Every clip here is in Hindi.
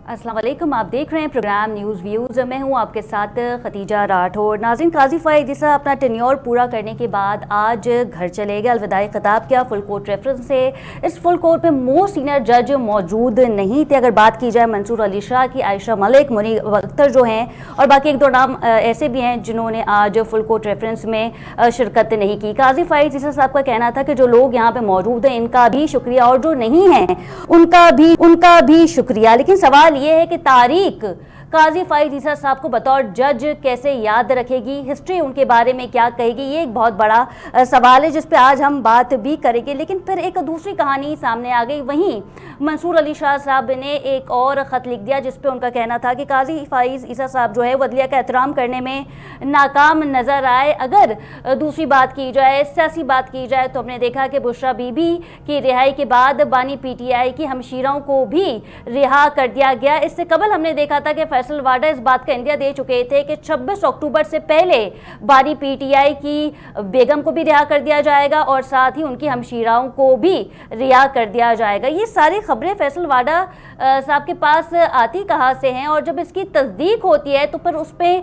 अस्सलाम वालेकुम। आप देख रहे हैं प्रोग्राम न्यूज़ व्यूज़। मैं हूं आपके साथ खतीजा राठौर। नाज़रीन, काजी फ़ाइज़ ईसा अपना टेन्योर पूरा करने के बाद आज घर चले गए, अलविदाई खिताब किया फुल कोर्ट रेफरेंस से। इस फुल कोर्ट में मोस्ट सीनियर जज मौजूद नहीं थे। अगर बात की जाए मंसूर अली शाह की, आयशा मलिक, मुनीर अख्तर जो हैं और बाकी एक दो नाम ऐसे भी हैं जिन्होंने आज फुल कोर्ट रेफरेंस में शिरकत नहीं की। काजी फ़ाइज़ ईसा साहब का कहना था कि जो लोग यहाँ पे मौजूद हैं इनका भी शुक्रिया और जो नहीं हैं उनका भी शुक्रिया। लेकिन सवाल ये है कि तारीख काजी फ़ाइज़ ईसा साहब को बतौर जज कैसे याद रखेगी, हिस्ट्री उनके बारे में क्या कहेगी, ये एक बहुत बड़ा सवाल है जिस पे आज हम बात भी करेंगे। लेकिन फिर एक दूसरी कहानी सामने आ गई। वहीं मंसूर अली शाह साहब ने एक और ख़त लिख दिया जिस पे उनका कहना था कि काजी फ़ाइज़ ईसा साहब जो है वो अदलिया का एहतराम करने में नाकाम नज़र आए। अगर दूसरी बात की जाए, सियासी बात की जाए, तो हमने देखा कि बुशरा बीबी की रिहाई के बाद बानी PTI की हमशीरों को भी रिहा कर दिया गया। इससे कबल हमने देखा था कि फैसल वाडा इस बात का इंदिया दे चुके थे कि 26 अक्टूबर से पहले बानी PTI की बेगम को भी रिहा कर दिया जाएगा और साथ ही उनकी हमशीराओं को भी रिहा कर दिया जाएगा। ये सारी खबरें फैसल वाडा साहब के पास आती कहाँ से हैं और जब इसकी तस्दीक होती है तो फिर उस पर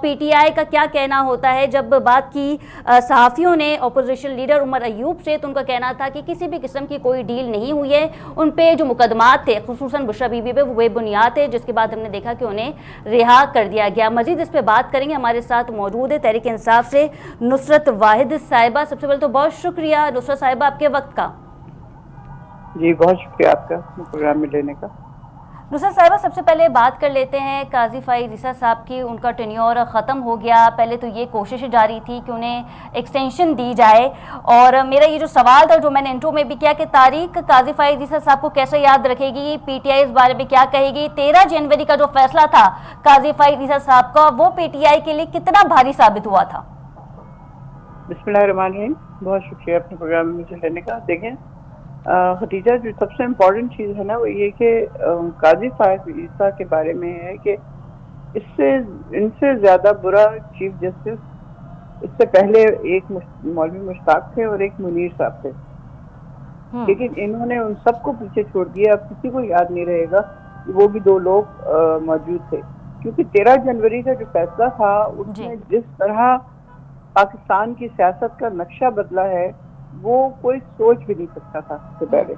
PTI का क्या कहना होता है। जब बात की सहाफ़ियों ने अपोजिशन लीडर उमर अयूब से, तो उनका कहना था कि किसी भी किस्म की कोई डील नहीं हुई है। उन पे जो मुकदमात थे खुसूसन बुशरा बीबी पे वो बेबुनियाद थे, जिसके बाद हमने देखा कि उन्हें रिहा कर दिया गया। मजीद इस पर बात करेंगे। हमारे साथ मौजूद है तहरीक इंसाफ से नुसरत वाहिद साहिबा। सबसे पहले तो बहुत शुक्रिया नुसरत साहिबा आपके वक्त का। जी बहुत शुक्रिया आपका प्रोग्राम में लेने का। नुसरत साहिबा, सबसे पहले बात कर लेते हैं काजी फ़ाइज़ ईसा साहब की। उनका टेन्योर ख़त्म हो गया। पहले तो ये कोशिश जारी थी कि उन्हें एक्सटेंशन दी जाए और मेरा ये जो सवाल था जो मैंने इंट्रो में भी किया कि तारीख काजी फ़ाइज़ ईसा साहब को कैसे याद रखेगी, PTI इस बारे में क्या कहेगी। 13 जनवरी का जो फैसला था काजी फ़ाइज़ ईसा साहब का, वो PTI के लिए कितना भारी साबित हुआ था? बिस्मिल्लाहिर्रहमानिर्रहीम, बहुत शुक्रिया अपने प्रोग्राम में मुझे लेने का। देखें खतीजा, जो सबसे इम्पोर्टेंट चीज़ है ना वो ये कि काजी फ़ाइज़ ईसा के बारे में है कि इनसे ज़्यादा बुरा चीफ जस्टिस इससे पहले एक मौलवी मुश्ताक थे और एक मुनीर साहब थे, लेकिन इन्होंने उन सबको पीछे छोड़ दिया। अब किसी को याद नहीं रहेगा कि वो भी दो लोग मौजूद थे, क्योंकि 13 जनवरी का जो फैसला था उसमें जिस तरह पाकिस्तान की सियासत का नक्शा बदला है वो कोई सोच भी नहीं सकता था। इससे पहले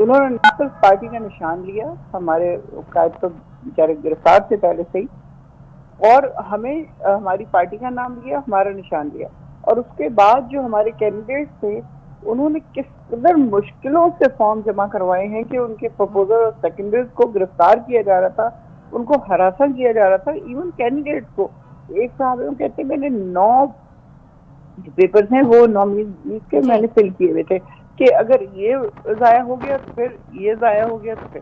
उन्होंने न सिर्फ पार्टी का निशान लिया, हमारे कायद तो बेचारे गिरफ्तार थे पहले से ही, और हमें हमारी पार्टी का नाम लिया, हमारा निशान लिया, और उसके बाद जो हमारे कैंडिडेट थे उन्होंने किस कदर मुश्किलों से फॉर्म जमा करवाए हैं कि उनके प्रपोजल और सेकेंडरीज को गिरफ्तार किया जा रहा था, उनको हरासा किया जा रहा था। इवन कैंडिडेट को एक साहब कहते मैंने 9 पेपर्स हैं वो नॉमिनीज के मैंने फिल किए हुए थे कि अगर ये जाया हो गया तो फिर ये जाया हो गया तो फिर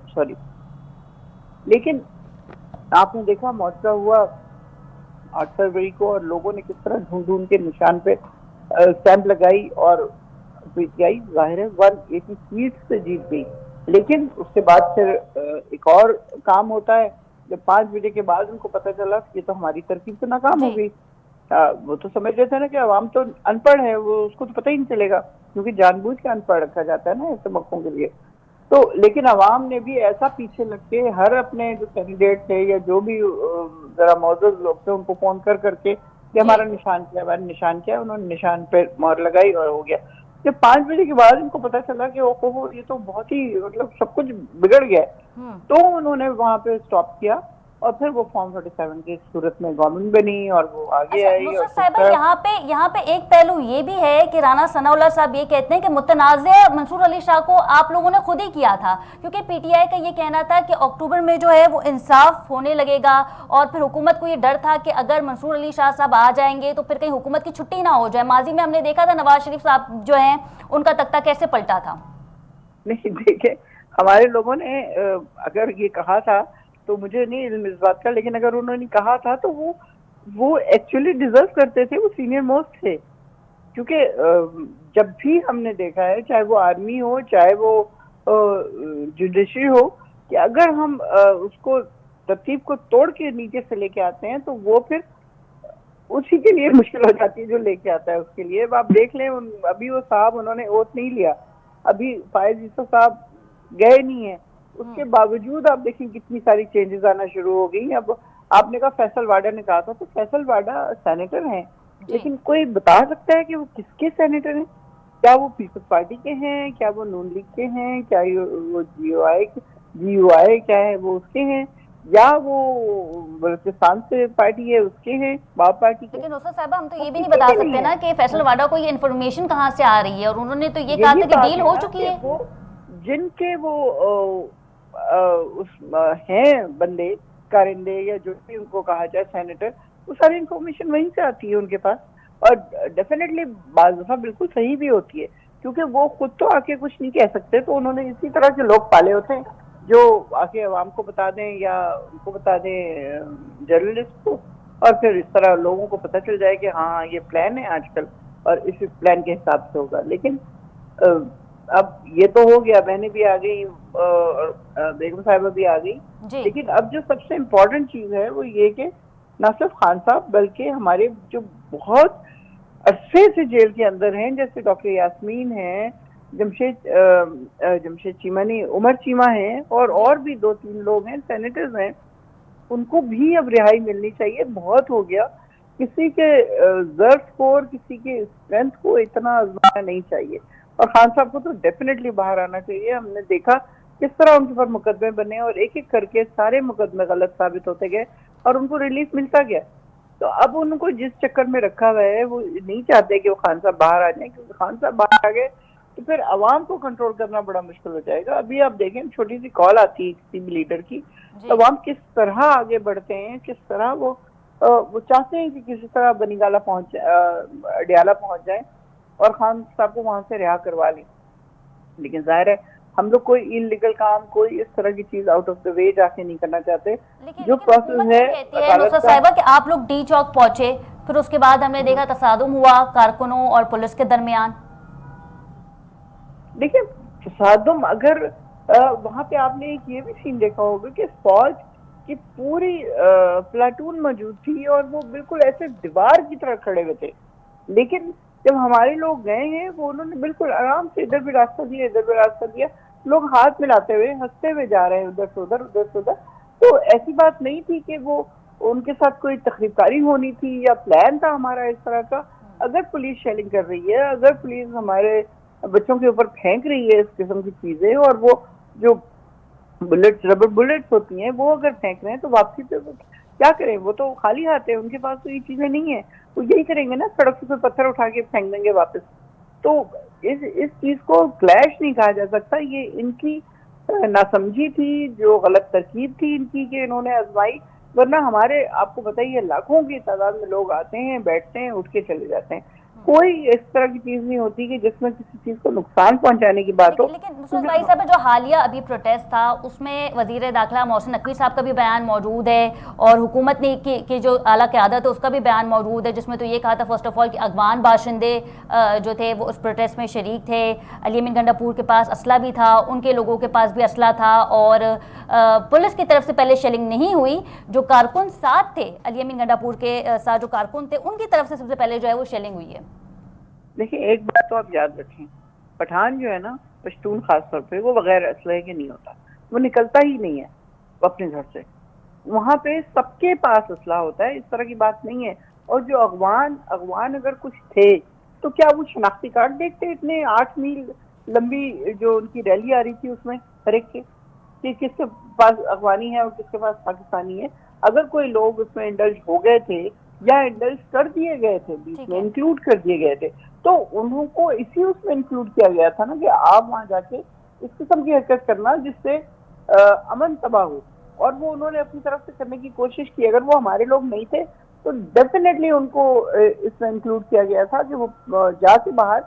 सॉरी। लेकिन आपने देखा मौका हुआ 8 फरवरी को और लोगों ने किस तरह ढूंढ ढूंढ के निशान पे स्टैंप लगाई और PTI जाहिर है 180 सीट से जीत गई। लेकिन उसके बाद फिर एक और काम होता है, जब 5 बजे के बाद उनको पता चला कि ये तो हमारी तरकीब तो नाकाम हो गई। वो तो समझ रहे थे ना कि अवाम तो अनपढ़ है, वो उसको तो पता ही नहीं चलेगा, क्योंकि जानबूझ के अनपढ़ रखा जाता है ना ऐसे मौकों के लिए। तो लेकिन अवाम ने भी ऐसा पीछे लग के हर अपने जो कैंडिडेट थे या जो भी जरा मौजूद लोग थे उनको फोन कर करके कि हमारा निशान क्या, हमारा निशान क्या है, उन्होंने निशान पे मोहर लगाई और हो गया। जब 5 बजे के बाद उनको पता चला कि ओहो ये तो बहुत ही मतलब सब कुछ बिगड़ गया, तो उन्होंने वहां पे स्टॉप किया और फिर वो फॉर्म 47 की सूरत में गवर्नमेंट बनी और वो आगे आई। नुसरत साहिबा, यहाँ पे एक पहलू ये भी है कि राना सनाउल्लाह साहब ये कहते हैं कि मुतनाज़े मंसूर अली शाह को आप लोगों ने खुद ही किया था, क्योंकि PTI का ये कहना था कि अक्टूबर में जो है वो इंसाफ होने लगेगा और फिर हुकूमत को ये डर था कि अगर मंसूर अली शाह साहब आ जाएंगे तो फिर कहीं हुकूमत की छुट्टी ना हो जाए। माजी में हमने देखा था नवाज शरीफ साहब जो है उनका तख्ता कैसे पलटा था। नहीं देखे, हमारे लोगों ने अगर ये कहा था तो मुझे नहीं इल्म इस बात का, लेकिन अगर उन्होंने कहा था तो वो एक्चुअली डिजर्व करते थे, वो सीनियर मोस्ट थे। क्योंकि जब भी हमने देखा है, चाहे वो आर्मी हो चाहे वो जुडिशरी हो, कि अगर हम उसको तरतीब को तोड़ के नीचे से लेके आते हैं तो वो फिर उसी के लिए मुश्किल हो जाती है जो लेके आता है उसके लिए। अब आप देख लें, अभी वो साहब उन्होंने ओथ नहीं लिया, अभी फ़ाइज़ ईसा साहब गए नहीं है, उसके बावजूद आप देखें कितनी सारी चेंजेस आना शुरू हो गई। अब आपने कहा फैसल वाडा ने कहा था, तो फैसल वाडा सेनेटर हैं, लेकिन कोई बता सकता है कि वो किसके सेनेटर हैं? क्या वो पीपल्स पार्टी के हैं, क्या वो नून लीग के हैं, क्या वो जीयूआई क्या है वो उसके हैं, या वो बलूचिस्तान से पार्टी है उसके हैं, बाप पार्टी के? लेकिन नुसरत साहिबा, हम तो वो ये भी नहीं किसी बता के नहीं सकते ना है। कि फैसल वाडा को ये इन्फॉर्मेशन कहाँ से आ रही है, और उन्होंने तो ये कहा यही था कि बात डील है हो ना चुकी कि है। वो जिनके वो हैं बंदे कारिंदे या जो भी उनको कहा जाए सेनेटर, वो सारी इंफॉर्मेशन वहीं से आती है उनके पास। और डेफिनेटली बाज़ दफा बिल्कुल सही भी होती है, क्योंकि वो खुद तो आके कुछ नहीं कह सकते, तो उन्होंने इसी तरह के लोग पाले होते हैं जो आके आवाम को बता दें या उनको बता दें जर्नलिस्ट को, और फिर इस तरह लोगों को पता चल जाए कि हाँ ये प्लान है आजकल और इस प्लान के हिसाब से होगा। लेकिन अब ये तो हो गया, बहनें भी आ गई और बेगम साहिबा भी आ गई। जी लेकिन अब जो सबसे इम्पोर्टेंट चीज है वो ये कि न सिर्फ खान साहब बल्कि हमारे जो बहुत अरसे से जेल के अंदर हैं, जैसे डॉक्टर यास्मीन हैं, जमशेद चीमा नहीं, उमर चीमा हैं, और भी 2-3 लोग हैं, सेनेटर्स हैं, उनको भी अब रिहाई मिलनी चाहिए। बहुत हो गया, किसी के जर्फ को और किसी के स्ट्रेंथ को इतना आजमाना नहीं चाहिए, और खान साहब को तो डेफिनेटली बाहर आना चाहिए। हमने देखा किस तरह उनके ऊपर मुकदमे बने और एक एक करके सारे मुकदमे गलत साबित होते गए और उनको रिलीफ मिलता गया। तो अब उनको जिस चक्कर में रखा हुआ है, वो नहीं चाहते कि वो खान साहब बाहर आ जाए, क्योंकि खान साहब बाहर आ गए तो फिर अवाम को कंट्रोल करना बड़ा मुश्किल हो जाएगा। अभी आप देखें, छोटी सी कॉल आती है किसी भी लीडर की, तो अवाम किस तरह आगे बढ़ते हैं, किस तरह वो चाहते हैं कि किसी तरह बनीगाला पहुंच अडियाला पहुंच जाए और खान साहब को वहां से रिहा करवा लें। लेकिन जाहिर है हम लोग कोई इलीगल काम, कोई इस तरह की चीज आउट ऑफ द वे जाके नहीं करना चाहते। जो प्रोसेस है कहती है नुसरत साहिबा कि आप लोग डी चौक पहुंचे, फिर उसके बाद हमने देखा तसादुम हुआ कारकुनों और पुलिस के दरमियान। देखिए तसादुम, अगर वहां पे आपने एक ये भी सीन देखा होगा कि फौज की पूरी प्लाटून मौजूद थी और वो बिल्कुल ऐसे दीवार की तरह खड़े हुए थे, लेकिन जब हमारे लोग गए हैं वो उन्होंने बिल्कुल आराम से इधर भी रास्ता दिया, इधर भी रास्ता दिया, लोग हाथ मिलाते हुए हंसते हुए जा रहे हैं, उधर से उधर, उधर से उधर। तो ऐसी बात नहीं थी कि वो उनके साथ कोई तकरीबकारी होनी थी या प्लान था हमारा इस तरह का। अगर पुलिस शेलिंग कर रही है, अगर पुलिस हमारे बच्चों के ऊपर फेंक रही है इस किस्म की चीजें, और वो जो बुलेट्स, रबर बुलेट्स होती हैं, वो अगर फेंक रहे हैं, तो वापसी पे वो क्या करें? वो तो खाली हाथ है, उनके पास तो ये चीजें नहीं है। वो यही करेंगे ना, सड़क से पत्थर उठा के फेंक देंगे वापस। तो इस चीज को क्लैश नहीं कहा जा सकता, ये इनकी नासमझी थी, जो गलत तरकीब थी इनकी कि इन्होंने आजमाई। वरना हमारे, आपको पता ही है, लाखों की तादाद में लोग आते हैं, बैठते हैं, उठ के चले जाते हैं। कोई इस तरह की चीज नहीं होती कि जिसमें किसी चीज को नुकसान पहुंचाने की बात हो। लेकिन नुसरत भाई साहब, जो हालिया अभी प्रोटेस्ट था उसमें वजीर दाखिला मोहसिन नकवी साहब का भी बयान मौजूद है, और हुकूमत ने की जो आला क़यादत है उसका भी बयान मौजूद है, जिसमें तो ये कहा था फर्स्ट ऑफ ऑल कि अगवान बाशिंदे जो थे वो उस प्रोटेस्ट में शरीक थे। अली अमीन गंडापुर के पास असला भी था, उनके लोगों के पास भी असला था, और पुलिस की तरफ से पहले शेलिंग नहीं हुई। जो कारकुन साथ थे, अली अमीन गंडापुर के साथ जो कारकुन थे, उनकी तरफ से सबसे पहले जो है वो शेलिंग हुई है। देखिए एक बात तो आप याद रखें, पठान जो है ना, पश्तून खास तौर पे, वो बगैर असलहे के नहीं होता, वो निकलता ही नहीं है अपने घर से। वहां पे सबके पास असला होता है, इस तरह की बात नहीं है। और जो अगवान अगर कुछ थे तो क्या वो शनाख्ती कार्ड देखते? इतने 8 मील लंबी जो उनकी रैली आ रही थी उसमें हर एक के, कि किसके पास अफगानी है और किसके पास पाकिस्तानी है। अगर कोई लोग उसमें इंडल्ज हो गए थे या इंडल्ज कर दिए गए थे, बीच में इंक्लूड कर दिए गए थे, तो उनको इसी उसमें इंक्लूड किया गया था ना कि आप वहां जाके इस किस्म की हरकत करना जिससे अमन तबाह हो। और वो उन्होंने अपनी तरफ से करने की कोशिश की। अगर वो हमारे लोग नहीं थे तो डेफिनेटली उनको इसमें इंक्लूड किया गया था कि वो जाके बाहर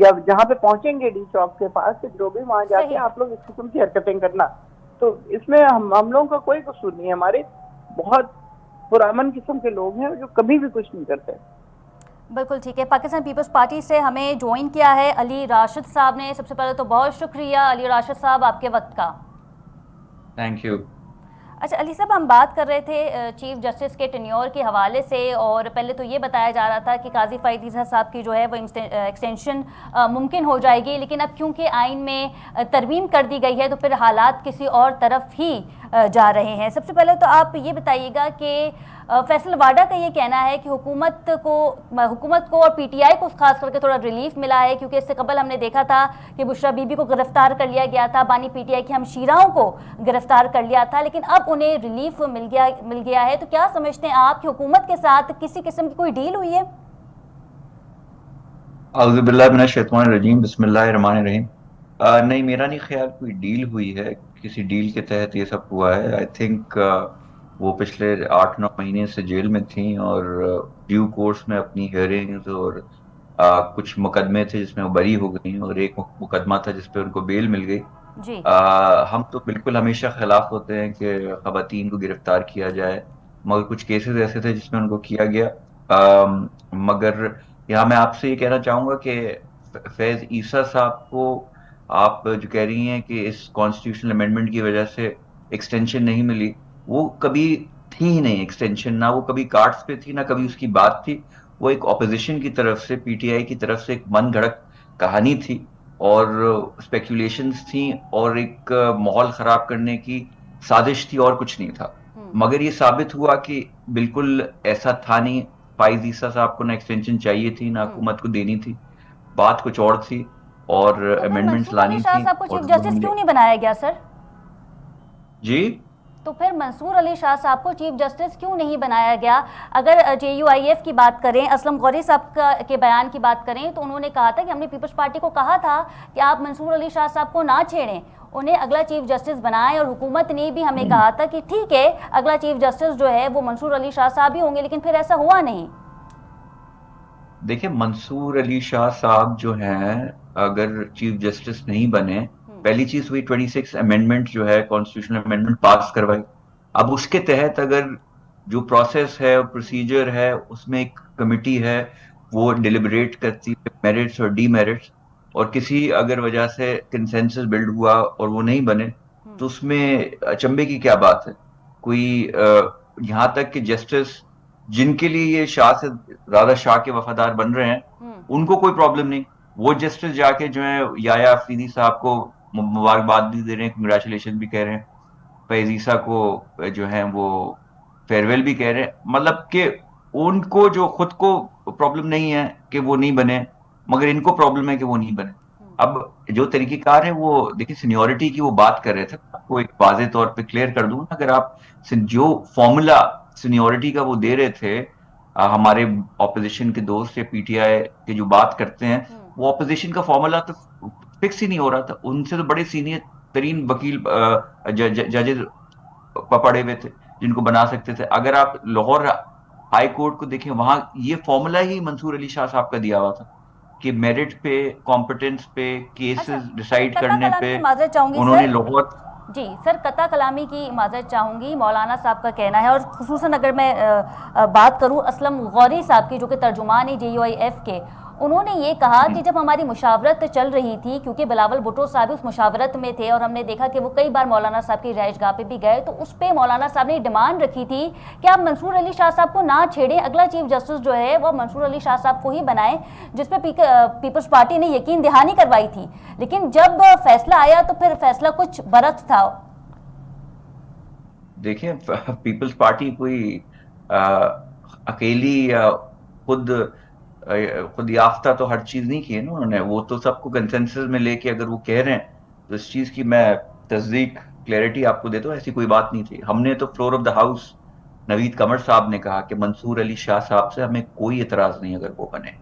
या जहाँ पे पहुंचेंगे डी चौक के पास, जो भी वहां जाके आप लोग इस किस्म की हरकतें करना। तो इसमें हम लोगों का कोई कसूर नहीं है, हमारे बहुत पुरामन किस्म के लोग हैं जो कभी भी कुछ नहीं करते। बिल्कुल ठीक है। पाकिस्तान पीपल्स पार्टी से हमें ज्वाइन किया है अली राशिद साहब ने। सबसे पहले तो बहुत शुक्रिया अली राशिद साहब आपके वक्त का। Thank you. अच्छा अली साहब, हम बात कर रहे थे चीफ जस्टिस के टेन्योर के हवाले से, और पहले तो ये बताया जा रहा था कि काजी फ़ाइज़ ईसा साहब की जो है वो एक्सटेंशन मुमकिन हो जाएगी, लेकिन अब क्योंकि आइन में तरमीम कर दी गई है तो फिर हालात किसी और तरफ ही जा रहे हैं। सबसे पहले तो आप ये बताइएगा कि फैसल वाडा का ये कहना है कि हुकूमत को और पीटीआई को खास करके थोड़ा रिलीफ मिला है, क्योंकि इससे कबल हमने देखा था कि बुशरा बीबी को गिरफ्तार कर लिया गया था, बानी पीटीआई की हमशीराओं को गिरफ्तार कर लिया था, लेकिन अब उन्हें रिलीफ मिल गया है। तो क्या समझते हैं आप कि हुकूमत के साथ किसी किस्म की कोई डील हुई है? अऊज़ुबिल्लाहि मिनश्शैतानिर्रजीम, बिस्मिल्लाहिर्रहमानिर्रहीम। नहीं, मेरा नहीं ख्याल कोई डील हुई है। किसी डील के तहत ये सब हुआ है। आई थिंक वो पिछले 8-9 महीने से जेल में थी और ड्यू कोर्स में अपनी हियरिंग्स और कुछ मुकदमे थे जिसमें वो बरी हो गई और एक मुकदमा था जिसपे उनको बेल मिल गई। जी। हम तो बिल्कुल हमेशा खिलाफ होते हैं कि खवातीन को गिरफ्तार किया जाए, मगर कुछ केसेस ऐसे थे जिसमें उनको किया गया। मगर यहाँ मैं आपसे ये कहना चाहूंगा कि फैज ईसा साहब को आप जो कह रही हैं कि इस कॉन्स्टिट्यूशनल अमेंडमेंट की वजह से एक्सटेंशन नहीं मिली, वो कभी थी ही नहीं एक्सटेंशन। ना वो कभी कार्ड्स पे थी, ना कभी उसकी बात थी। वो एक ऑपोजिशन की तरफ से, पीटीआई की तरफ से एक मन घड़क कहानी थी और स्पेक्यूलेशंस थी और एक माहौल खराब करने की साजिश थी और कुछ नहीं था। मगर ये साबित हुआ कि बिल्कुल ऐसा था नहीं। फाइज ईसा साहब को ना एक्सटेंशन चाहिए थी, ना हुकूमत को देनी थी। बात कुछ और थी और तो फिर अमेंडमेंट्स मंसूर अली लानी शाह थी साहब को चीफ और वो जस्टिस हमने। क्यों नहीं बनाया गया सर? जी। तो फिर मंसूर अली शाह साहब को चीफ जस्टिस क्यों नहीं बनाया गया? अगर जेयूआईएफ की बात करें, असलम गौरी साहब के बयान की बात करें, तो उन्होंने कहा था कि हमने पीपल्स पार्टी को कहा था कि आप मंसूर अली शाह साहब को ना छेड़ें, उन्हें अगला चीफ जस्टिस बनाएं, और हुकूमत ने भी हमें कहा था कि ठीक है अगला चीफ जस्टिस जो है वो मंसूर अली शाह साहब ही होंगे, लेकिन फिर ऐसा हुआ नहीं। देखिए, मंसूर अली शाह साहब जो हैं, अगर चीफ जस्टिस नहीं बने, पहली चीज हुई 26 अमेंडमेंट जो है, कॉन्स्टिट्यूशनल अमेंडमेंट पास करवाई। अब उसके तहत अगर जो प्रोसेस है, प्रोसीजर है, उसमें एक कमिटी है, वो डिलिबरेट करती है मेरिट्स और डीमेरिट्स, और किसी अगर वजह से कंसेंसस बिल्ड हुआ और वो नहीं बने, तो उसमें अचंभे की क्या बात है? कोई यहाँ तक कि जस्टिस जिनके लिए ये शाह से ज्यादा शाह के वफादार बन रहे हैं, उनको कोई प्रॉब्लम नहीं। वो जस्टिस जाके जो है याया अफरीदी साहब को मुबारकबाद भी दे रहे हैं, कंग्रेचुलेशन भी कह रहे हैं। फैज ईसा को जो है वो फेयरवेल भी कह रहे हैं। मतलब कि उनको जो खुद को प्रॉब्लम नहीं है कि वो नहीं बने, मगर इनको प्रॉब्लम है कि वो नहीं बने। अब जो तरीकेकार है वो देखिए, सीनियोरिटी की वो बात कर रहे थे, आपको एक वाजे तौर पे क्लियर कर दूं। अगर आप जो फॉर्मूला सीनियोरिटी का वो दे रहे थे, हमारे ऑपोजिशन के दोस्त या पीटीआई के जो बात करते हैं, वो ऑपोजिशन का फॉर्मूला तो फिक्स ही नहीं हो रहा था। उनसे तो बड़े सीनियर तरीन वकील जजेस पड़े हुए थे जिनको बना सकते थे। अगर आप लाहौर हाई कोर्ट को देखें, वहां ये फॉर्मूला ही मंसूर अली शाह साहब का दिया हुआ था कि मेरिट पे, कॉम्पिटेंस पे, अच्छा, केसेस मैं डिसाइड कता करने कलाम पे की माजरत चाहूंगी उन्होंने सर। लाहौर। जी सर, कता कलामी की माजरत चाहूँगी। मौलाना साहब का कहना है, और खुसूसन अगर मैं बात करूँ असलम गौरी साहब की, जो कि तर्जुमान है जेयूआईएफ के, उन्होंने ये कहा कि जब हमारी मुशावरत चल रही थी, क्योंकि बिलावल भुट्टो साहब उस मुशावरत में थे और हमने देखा कि वो कई बार मौलाना साहब की रिहाइशगाह पे भी गए, तो उस पर मौलाना साहब ने डिमांड रखी थी कि आप मंसूर अली शाह साहब को ना छेड़ें, अगला चीफ जस्टिस जो है वो मंसूर अली शाह साहब को ही बनाएं, जिसपे पीपल्स पार्टी ने यकीन दहानी करवाई थी। लेकिन जब फैसला आया तो फिर फैसला कुछ बरक्स था। देखिए, पीपल्स पार्टी कोई अ, अकेली या खुद याफ्ता तो हर चीज नहीं की है ना उन्होंने। वो तो सबको कंसेंसस में लेके अगर वो कह रहे हैं, तो इस चीज की मैं तस्दीक, क्लैरिटी आपको दे दूं, ऐसी कोई बात नहीं थी। हमने तो floor of the house Naveed Qamar साहब ने कहा कि मंसूर अली शाह साहब से हमें कोई एतराज नहीं अगर वो बने।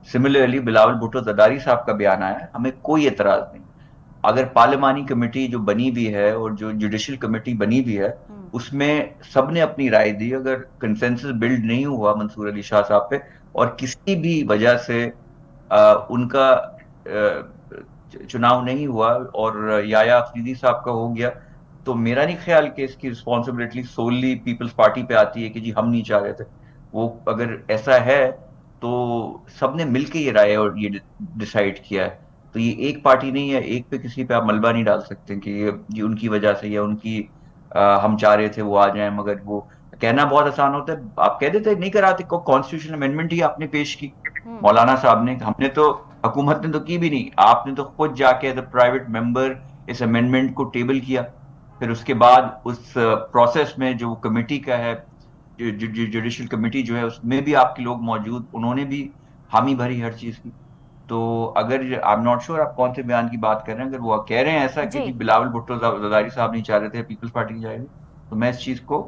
सिमिलरली बिलावल भुट्टो जरदारी साहब का बयान आया, हमें कोई एतराज नहीं। अगर पार्लिमानी कमेटी जो बनी भी है और जो जुडिशल कमेटी बनी भी है, उसमें सबने अपनी राय दी। अगर कंसेंसस बिल्ड नहीं हुआ मंसूर अली शाह साहब पे और किसी भी वजह से उनका चुनाव नहीं हुआ और याया अफरीदी साहब का हो गया, तो मेरा नहीं ख्याल कि इसकी रिस्पॉन्सिबिलिटी सोनली पीपल्स पार्टी पे आती है कि जी हम नहीं चाह रहे थे। वो अगर ऐसा है तो सबने मिलकर ये राय और ये डिसाइड किया है। तो ये एक पार्टी नहीं है, एक पे किसी पे आप मलबा नहीं डाल सकते कि ये उनकी वजह से या उनकी हम चाह रहे थे वो आ जाए, मगर वो कहना बहुत आसान होता है, आप कह देते नहीं कराते। को कॉन्स्टिट्यूशनल अमेंडमेंट ही आपने पेश की मौलाना साहब ने, हमने तो, हुकूमत ने तो की भी नहीं, आपने तो खुद जाके एज अ प्राइवेट मेंबर इस अमेंडमेंट को टेबल किया। फिर उसके बाद उस प्रोसेस में जो कमेटी का है, जुडिशियल कमेटी जो है, उसमें भी आपके लोग मौजूद, उन्होंने भी हामी भरी हर चीज की। तो अगर, आई एम नॉट श्योर आप कौन से बयान की बात कर रहे हैं, अगर वो कह रहे हैं ऐसा कि जी। जी बिलावल भुट्टो जरदारी साहब नहीं चाह रहे थे पीपल्स पार्टी की जाएगी, तो मैं इस चीज को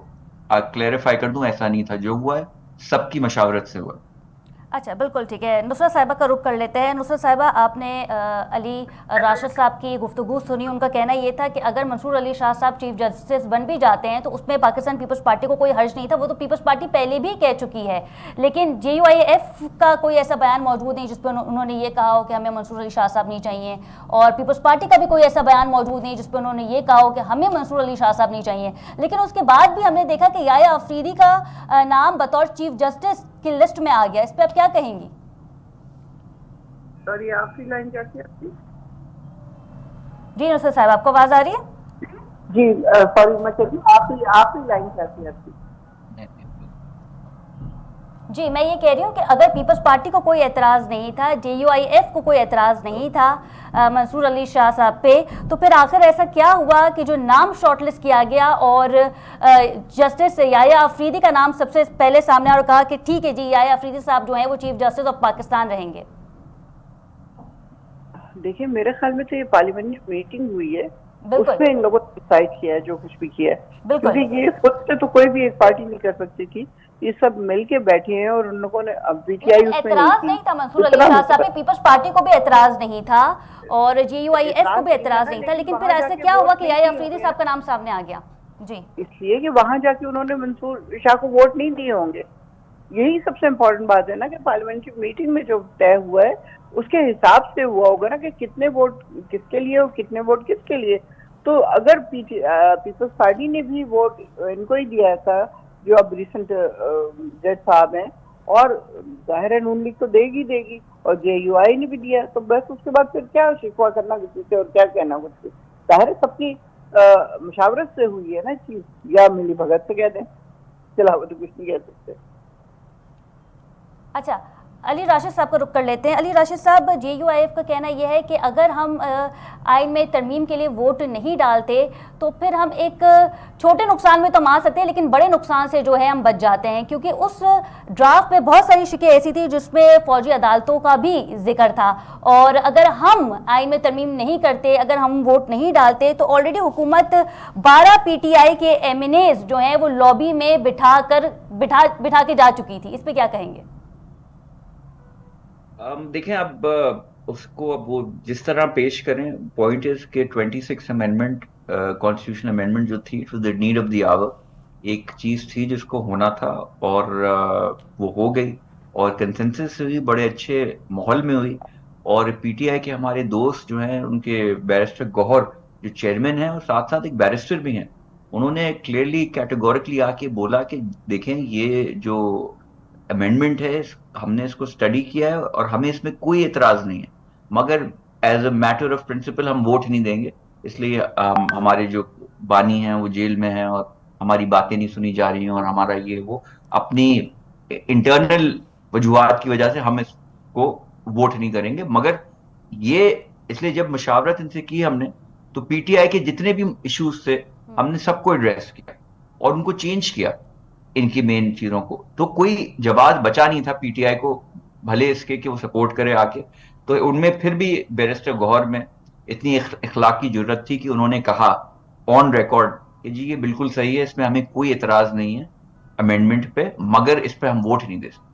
क्लेरिफाई कर दूं, ऐसा नहीं था। जो हुआ है सबकी मशावरत से हुआ। अच्छा, बिल्कुल ठीक है। नुसरत साहिबा का रुख कर लेते हैं। नुसरत साहिबा, आपने अली राशिद साहब की गुफ्तगू सुनी। उनका कहना ये था कि अगर मंसूर अली शाह साहब चीफ जस्टिस बन भी जाते हैं तो उसमें पाकिस्तान पीपल्स पार्टी को कोई हर्ज नहीं था, वो तो पीपल्स पार्टी पहले भी कह चुकी है। लेकिन JUIF का कोई ऐसा बयान मौजूद नहीं जिसपे उन्होंने ये कहा हो कि हमें मंसूर अली शाह साहब नहीं चाहिए, और पीपल्स पार्टी का भी कोई ऐसा बयान मौजूद नहीं जिसपे उन्होंने ये कहा हो कि हमें मंसूर अली शाह साहब नहीं चाहिए। लेकिन उसके बाद भी हमने देखा कि याया अफरीदी का नाम बतौर चीफ जस्टिस की लिस्ट में आ गया। इस पर आप क्या कहेंगी? सॉरी, आखिरी लाइन क्या थी आपकी? जी नुसरत साहब, आपको आवाज आ रही है? जी सॉरी, मैं कहती हूँ आखिरी लाइन क्या थी आपकी? जी, मैं ये कह रही हूँ कि अगर पीपल्स पार्टी को कोई एतराज़ नहीं था, JUIF को कोई एतराज़ नहीं था मंसूर अली शाह साहब पे, तो फिर आखिर ऐसा क्या हुआ कि जो नाम शॉर्टलिस्ट किया गया और जस्टिस याया अफरीदी का नाम सबसे पहले सामने आया और कहा कि ठीक है जी, याया अफरीदी साहब जो हैं वो चीफ जस्टिस ऑफ पाकिस्तान रहेंगे? देखिए, मेरे ख्याल में तो ये पार्लियामेंट मीटिंग हुई है, बिल्कुल उसमें इन लोगों ने डिसाइड किया है जो कुछ भी किया है। बिल्कुल। क्योंकि ये खुद से तो कोई भी एक पार्टी नहीं कर सकती थी, ये सब मिलके बैठे हैं और उन लोगों ने, अब PTI लेकिन उसमें एतराज नहीं था मंसूर अली शाह साहब पे, पीपल्स पार्टी को भी एतराज नहीं था और JUIF को भी एतराज नहीं था, लेकिन फिर ऐसे क्या हुआ कि याया अफरीदी साहब का नाम सामने आ गया? जी, इसलिए कि वहां जाके उन्होंने मंसूर शाह को वोट नहीं दिए होंगे। यही सबसे इम्पोर्टेंट बात है ना, कि पार्लियामेंट की मीटिंग में जो तय हुआ है उसके हिसाब से हुआ होगा ना, कि कितने वोट किसके लिए और कितने वोट किसके लिए। तो अगर पीपल्स पार्टी ने भी वोट इनको ही दिया था, जो अब रिसेंट जज साहब हैं, और जाहिर है नून लीग तो देगी, और JUI ने भी दिया, तो बस उसके बाद फिर क्या शिकवा करना किसी से और क्या कहना कुछ से। जाहिर है सबकी मशावरत से हुई है ना चीज, या मिली भगत से कह दें, चलावत तो कुछ नहीं कह सकते। अच्छा, अली राशिद साहब का रुख कर लेते हैं। अली राशिद साहब, JUIF का कहना यह है कि अगर हम आइन में तरमीम के लिए वोट नहीं डालते तो फिर हम एक छोटे नुकसान में तो मान सकते हैं, लेकिन बड़े नुकसान से जो है हम बच जाते हैं, क्योंकि उस ड्राफ्ट में बहुत सारी शिकें ऐसी थी जिसमें फौजी अदालतों का भी जिक्र था, और अगर हम आइन में तरमीम नहीं करते, अगर हम वोट नहीं डालते, तो ऑलरेडी हुकूमत 12 PTI के MNAs जो हैं वो लॉबी में बिठा के जा चुकी थी। इस पर क्या कहेंगे? देखें, अब उसको अब वो जिस तरह पेश करें, पॉइंट इज के 26 अमेंडमेंट, कॉन्स्टिट्यूशन अमेंडमेंट जो थी, it was the need of the hour. एक चीज थी जिसको होना था, और वो हो गई, और कंसेंसस हुई, बड़े अच्छे माहौल में हुई। और PTI के हमारे दोस्त जो हैं, उनके बैरिस्टर गौहर जो चेयरमैन हैं, और साथ साथ एक बैरिस्टर भी हैं, उन्होंने क्लियरली कैटेगोरिकली आके बोला कि देखें, ये जो अमेंडमेंट है, हमने इसको स्टडी किया है और हमें इसमें कोई एतराज नहीं है, मगर as a matter of principle हम वोट नहीं देंगे। इसलिए हमारे जो बानी हैं वो जेल में हैं, और हमारी बातें नहीं सुनी जा रही हैं, और हमारा ये वो अपनी इंटरनल वजूहात की वजह से हम इसको वोट नहीं करेंगे। मगर ये, इसलिए जब मुशावरत इनसे की हमने, तो PTI के जितने भी इश्यूज थे हमने सबको एड्रेस किया और उनको चेंज किया, इनकी मेन चीजों को। तो कोई जवाब बचा नहीं था PTI को, भले इसके कि वो सपोर्ट करे आके। तो उनमें फिर भी बैरिस्टर गौहर में इतनी इखलाकी जरूरत थी कि उन्होंने कहा ऑन रिकॉर्ड कि जी ये बिल्कुल सही है, इसमें हमें कोई एतराज नहीं है अमेंडमेंट पे, मगर इस पे हम वोट नहीं दे सकते।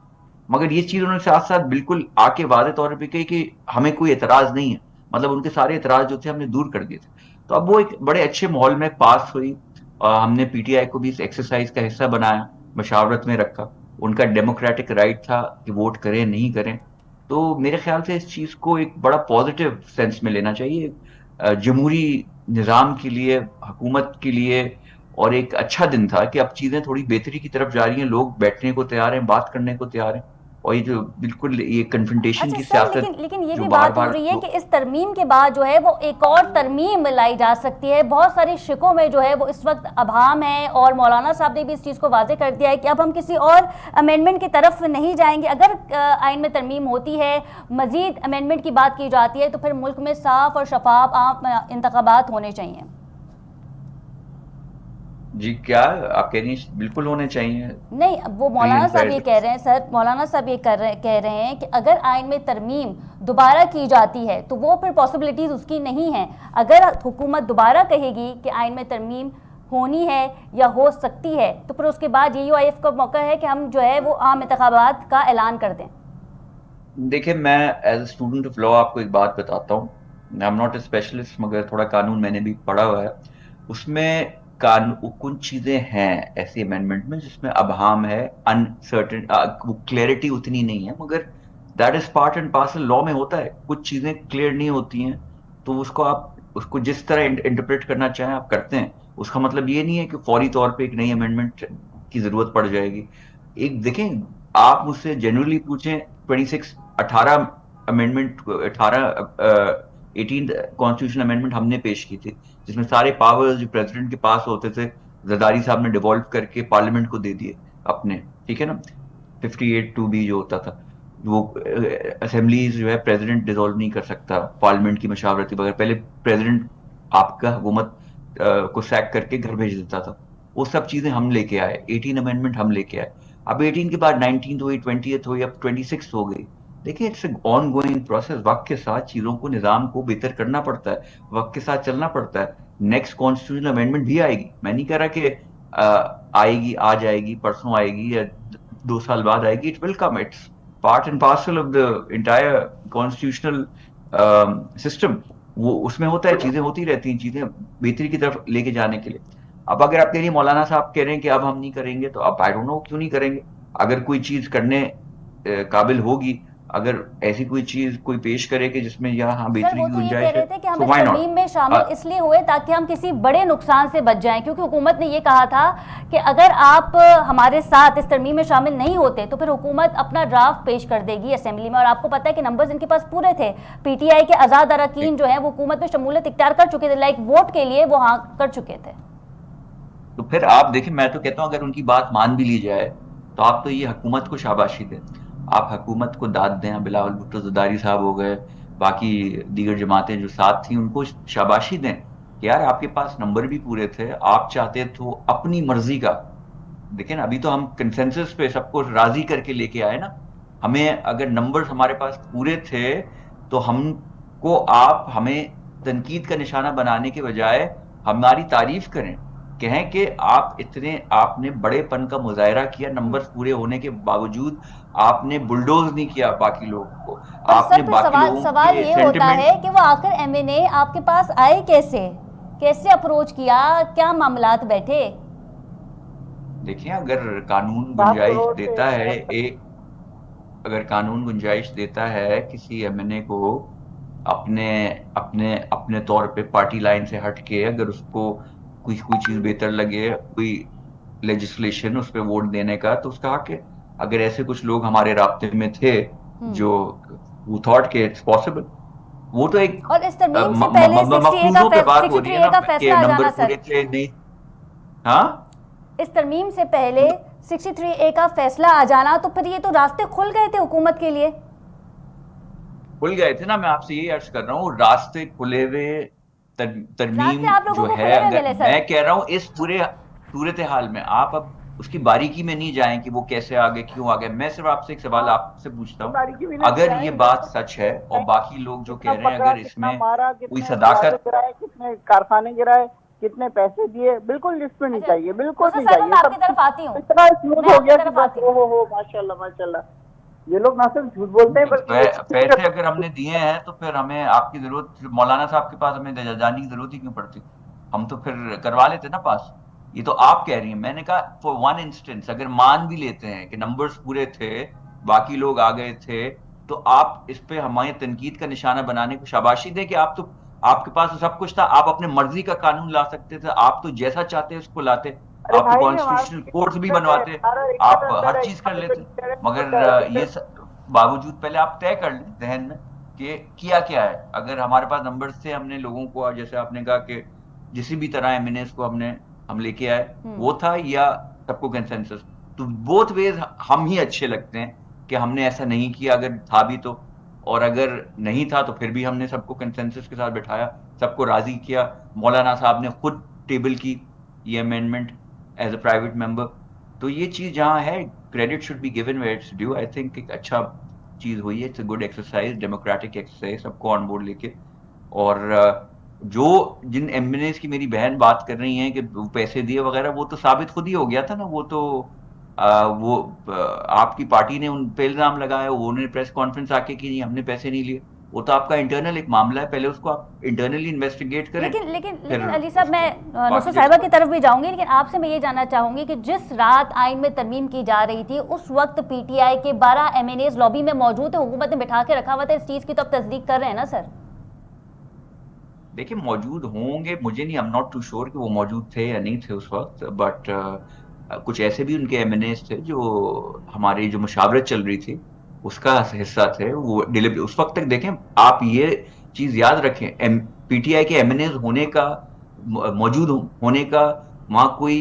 मगर ये चीज उन्होंने साथ साथ बिल्कुल आके वादे तौर पर कही कि हमें कोई एतराज नहीं है, मतलब उनके सारे एतराज जो थे हमने दूर कर दिए थे। तो अब वो एक बड़े अच्छे माहौल में पास हुई। हमने PTI को भी इस एक्सरसाइज का हिस्सा बनाया, मशावरत में रखा, उनका डेमोक्रेटिक राइट था कि वोट करें नहीं करें। तो मेरे ख्याल से इस चीज को एक बड़ा पॉजिटिव सेंस में लेना चाहिए, जमहूरी निज़ाम के लिए, हुकूमत के लिए। और एक अच्छा दिन था कि अब चीजें थोड़ी बेहतरी की तरफ जा रही हैं, लोग बैठने को तैयार हैं, बात करने को तैयार हैं, और ये जो बिल्कुल ये कन्फ्रंटेशन अच्छा की सर, सियासत लेकिन ये जो भी बार बात हो बार रही है कि इस तरमीम के बाद जो है वो एक और तरमीम लाई जा सकती है। बहुत सारे शिकों में जो है वो इस वक्त अभाम है, और मौलाना साहब ने भी इस चीज़ को वाजे कर दिया है कि अब हम किसी और अमेंडमेंट की तरफ नहीं जाएंगे। अगर आइन में तरमीम होती है, मजीद अमेंडमेंट की बात की जाती है, तो फिर मुल्क में साफ और शफाफ आम इंतखाबात होने चाहिए। जी क्या आप कह रही हैं बिल्कुल होने चाहिए। नहीं, वो फ्री मौलाना एंड साहब फेयर ये कह रहे हैं सर, मौलाना साहब ये कह रहे हैं कि अगर आइन में तरमीम दोबारा की जाती है तो वो फिर पॉसिबिलिटीज उसकी नहीं है। अगर हुकूमत दोबारा कहेगी कि आइन में तरमीम होनी है या हो सकती है, तो फिर उसके बाद यूआईएफ का मौका है कि हम जो है वो आम इंतखाबात का ऐलान कर दें। देखिए मैं as a student of law आपको एक बात बताता हूँ। I am not a specialist, मगर थोड़ा कानून मैंने भी पढ़ा हुआ है। उसमें कानून कुछ चीजें हैं ऐसी अमेंडमेंट में जिसमें अभाम है, अनसर्टेन, वो क्लैरिटी उतनी नहीं है, मगर that is part and parcel, law में होता है। कुछ चीजें क्लियर नहीं होती हैं तो उसको आप उसको जिस तरह इंटरप्रेट करना चाहें आप करते हैं। उसका मतलब ये नहीं है कि फौरी तौर पे एक नई अमेंडमेंट की जरूरत पड़ जाएगी। एक देखें, आप मुझसे जेन्युइनली पूछें, 26 18 अमेंडमेंट, 18 कॉन्स्टिट्यूशन अमेंडमेंट हमने पेश की थी, जिसमें सारे पावर्स जो प्रेसिडेंट के पास होते थे जरदारी साहब ने डिवॉल्व करके पार्लियामेंट को दे दिए अपने, ठीक है ना। 58(2)B जो होता था, वो असेंबलीज जो है प्रेसिडेंट डिसॉल्व नहीं कर सकता पार्लियामेंट की मशावरत के बगैर। पहले प्रेसिडेंट आपका हुकूमत को सैक करके घर भेज देता था। वो सब चीजें हम लेके आए, 18 अमेंडमेंट हम लेके आए। अब 18 के बाद 19 हुई, 20th हुई, अब 26 हो गई। देखिए इट्स ऑन गोइंग प्रोसेस। वक्त के साथ चीजों को, निजाम को बेहतर करना पड़ता है, वक्त के साथ चलना पड़ता है। नेक्स्ट कॉन्स्टिट्यूशनल अमेंडमेंट भी आएगी, मैं नहीं कह रहा कि आएगी, आ जाएगी, परसों आएगी या 2 साल बाद आएगी। It will come, it's part and parcel of the entire constitutional system. वो उसमें होता है, चीजें होती रहती हैं, चीजें बेहतरी की तरफ लेके जाने के लिए। अब अगर आप कह रही हैं, मौलाना साहब कह रहे हैं कि अब हम नहीं करेंगे, तो अब आई डोंट नो क्यों नहीं करेंगे। अगर कोई चीज करने काबिल होगी, अगर ऐसी कोई चीज कोई पेश करे कि जिसमें यहाँ सर बेहतरी वो की तो ये कह गुंजाइश है, रहे थे कि हम सो इस व्हाई तरमीम में शामिल नॉट। इसलिए हुए ताकि हम किसी बड़े नुकसान से बच जाएं, क्योंकि हुकूमत ने ये कहा था कि अगर आप हमारे साथ इस तरमीम में शामिल नहीं होते तो फिर हुकूमत अपना ड्राफ्ट पेश कर देगी असेंबली में। और आपको पता है कि नंबर्स इनके पास पूरे थे। पीटीआई के आज़ाद अरकान जो है वो हुकूमत में शमूलियत इख्तियार कर चुके थे, लाइक वोट के लिए वो हाँ कर चुके थे। तो फिर आप देखिए, मैं तो कहता हूं अगर उनकी बात मान भी ली जाए तो आप तो ये हुकूमत को शाबाशी दें। आप हुकूमत को दाद दें, बिलावल भुट्टो जरदारी साहब हो गए, बाकी दीगर जमातें जो साथ थी उनको शाबाशी दें कि यार आपके पास नंबर भी पूरे थे, आप चाहते तो अपनी मर्जी का। देखिए ना, अभी तो हम कंसेंसस पे सबको राजी करके लेके आए ना। हमें अगर नंबर्स हमारे पास पूरे थे तो हमको आप हमें तनकीद का निशाना बनाने के बजाय हमारी तारीफ करें, कहें कि आप इतने आपने बड़ेपन का मुजाहरा किया, नंबर्स पूरे होने के बावजूद आपने बुलडोज नहीं किया बाकी लोगों को, और आपने सर फिर बाकी सवाल लोगों सवाल के ये होता सेंटिमेंट। है कि वो आखिर एमएनए आपके पास आए कैसे, कैसे अप्रोच किया, क्या मामलात बैठे। देखिए अगर कानून 7 करोड़ गुंजाइश से देता है, एक अगर कानून गुंजाइश देता है किसी एमएनए को अपने अपने अपने तौर पे पार्टी लाइन से हट के, अगर उसको कोई कोई चीज बेहतर लगे, कोई लेजिस्लेशन उस पर वोट देने का, तो उसका हक है। अगर ऐसे कुछ लोग हमारे राब्ते में थे जो वो थॉट के इट्स पॉसिबल, वो तो एक और इस तरमीम से पहले 60A का मफरूजों पे बात हो रही है 63A ना का कि फैसला आ नंबर जाना सर। पूरे थे नहीं। हाँ, इस तरमीम से पहले 63A का फैसला आ जाना, तो फिर ये तो रास्ते खुल गए थे हुकूमत के लिए। खुल गए थे ना, मैं आपसे यही अर्ज कर रहा हूँ, रास्ते खुले हुए। रास्ते तरमीम आप लोगों जो को है, खुले हुए अगर मिले मैं सर। कह रहा हूँ इस पूरे सूरत हाल में आप अब उसकी बारीकी में नहीं जाएं कि वो कैसे आ गए, क्यों आ गए। मैं सिर्फ आपसे एक सवाल हाँ, आपसे पूछता हूँ, बारीकी भी नहीं अगर ये जाएंगे बात तो सच है और बाकी लोग जो कितना कह रहे हैं, पकड़ा, अगर कितना इसमें मारा, कोई कितने प्लाजे सदाकत। गिराए, कितने कारखाने गिराए, कितने पैसे दिए, बिल्कुल लिस्ट में नहीं अच्छा चाहिए, बिल्कुल मुझसे नहीं सर, चाहिए। मैं आपकी सब तरफ आती हूँ, इतना स्मूथ मैं हो आपकी गया कि तरफ बस आती हूँ। हो माशाल्लाह माशाल्लाह। ये लोग ना सिर्फ झूठ बोलते हैं बल्कि पैसे अगर हमने दिए हैं तो फिर हमें आपकी जरूरत, मौलाना साहब के पास हमें जाने की जरूरत ही क्यों पड़ती। हम तो फिर करवा लेते ना पास। ये तो आप कह रही हैं, मैंने कहा फॉर वन इंस्टेंस अगर मान भी लेते हैं कि नंबर्स पूरे थे, बाकी लोग आ गए थे, तो आप इस पे हमारी तनकीद का निशाना बनाने को शाबाशी दें कि आप तो, आपके पास तो सब कुछ था, आप अपने मर्जी का कानून ला सकते थे, आप तो जैसा चाहते उसको लाते, अरे आप तो भाई हमारा कॉन्स्टिट्यूशनल कोर्ट्स भी अंदर है, बनवाते, हमारा एक आप अंदर हर है, चीज कर लेते। यहाँ पे मगर ये बावजूद पहले आप तय कर लें जहन में कि किया क्या है। अगर हमारे पास नंबर्स थे, हमने लोगों को, जैसे आपने कहा कि किसी भी तरह एमएनएस को हम लेके आए, वो था, या सबको कंसेंसस, तो बोथ वेज हम ही अच्छे लगते हैं कि हमने ऐसा नहीं किया अगर था भी तो, और अगर नहीं था तो फिर भी हमने सबको कंसेंसस के साथ बैठाया, सबको राजी किया। मौलाना साहब ने खुद टेबल की ये amendment as a private member. तो ये चीज जहाँ है, credit should be given where it's due. I think एक अच्छा चीज हुई है, it's a good exercise, democratic exercise, सबको ऑन बोर्ड लेके। और जो जिन एमएनएस की मेरी बहन बात कर रही हैं कि वो पैसे दिए वगैरह, वो तो साबित खुद ही हो गया था ना। वो तो वो आपकी पार्टी ने उन पे इल्जाम लगाया, उन्होंने प्रेस कॉन्फ्रेंस आके की नहीं हमने पैसे नहीं लिए। वो तो आपका इंटरनल एक मामला है, पहले उसको आप इंटरनली इन्वेस्टिगेट करें, लेकिन लेकिन फिर लेकिन अली साहब, उसको मैं नुसरत बाकी साहिबा जज की तरफ भी जाऊंगी, लेकिन आपसे मैं ये जानना चाहूंगी कि जिस रात आइन में तरमीम की जा रही थी उस वक्त पीटीआई के 12 एमएनएस लॉबी में मौजूद थे, हुकूमत ने बिठा के रखा हुआ था, इस चीज की तो आप तस्दीक कर रहे हैं ना सर? देखिए, मौजूद होंगे, मुझे नहीं, I am not too sure कि वो मौजूद थे या नहीं थे उस वक्त, बट कुछ ऐसे भी उनके एमएनएस थे जो हमारी जो मुशावरत चल रही थी उसका हिस्सा थे। वो डिलीवरी उस वक्त तक, देखें आप ये चीज याद रखें, पीटीआई के एमएनएस होने का, मौजूद होने का वहां कोई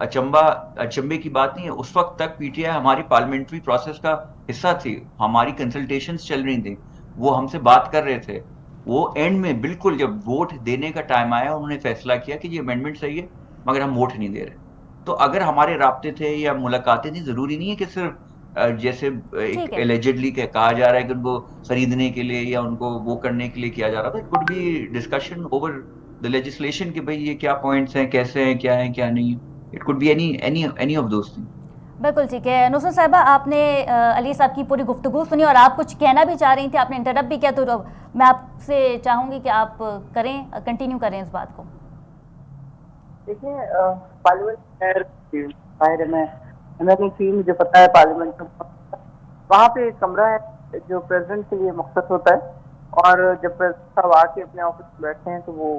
अचंबा अचंबे की बात नहीं है। उस वक्त तक पीटीआई हमारी पार्लियामेंट्री प्रोसेस का हिस्सा थी, हमारी कंसल्टेशंस चल रही थी, वो हमसे बात कर रहे थे। वो एंड में बिल्कुल जब वोट देने का टाइम आया, उन्होंने फैसला किया कि ये अमेंडमेंट सही है, मगर हम वोट नहीं दे रहे। तो अगर हमारे राब्ते थे या मुलाकातें थी, जरूरी नहीं है कि सिर्फ जैसे एक ठीक है। एलिजिडली कहा जा रहा है कि उनको खरीदने के लिए या उनको वो करने के लिए किया जा रहा था। It could be discussion over the legislation कि भाई ये क्या पॉइंट्स हैं, कैसे हैं, क्या है क्या नहीं है। It could be any any any of those things. बिल्कुल ठीक है। नुसरत साहिबा, आपने अली साहब की पूरी गुफ्तगू सुनी और आप कुछ कहना भी चाह रही थी, आपने इंटरप्ट भी किया, तो मैं आपसे चाहूंगी कि आप करें, कंटिन्यू करें इस बात को। देखिए, पार्लियामेंट बाहर मैंने थी, मुझे पता है पार्लियामेंट में वहाँ पे एक कमरा है जो प्रेसिडेंट के लिए मुख्तस होता है, और जब प्रेसिडेंट साहब आके अपने ऑफिस में बैठते हैं तो वो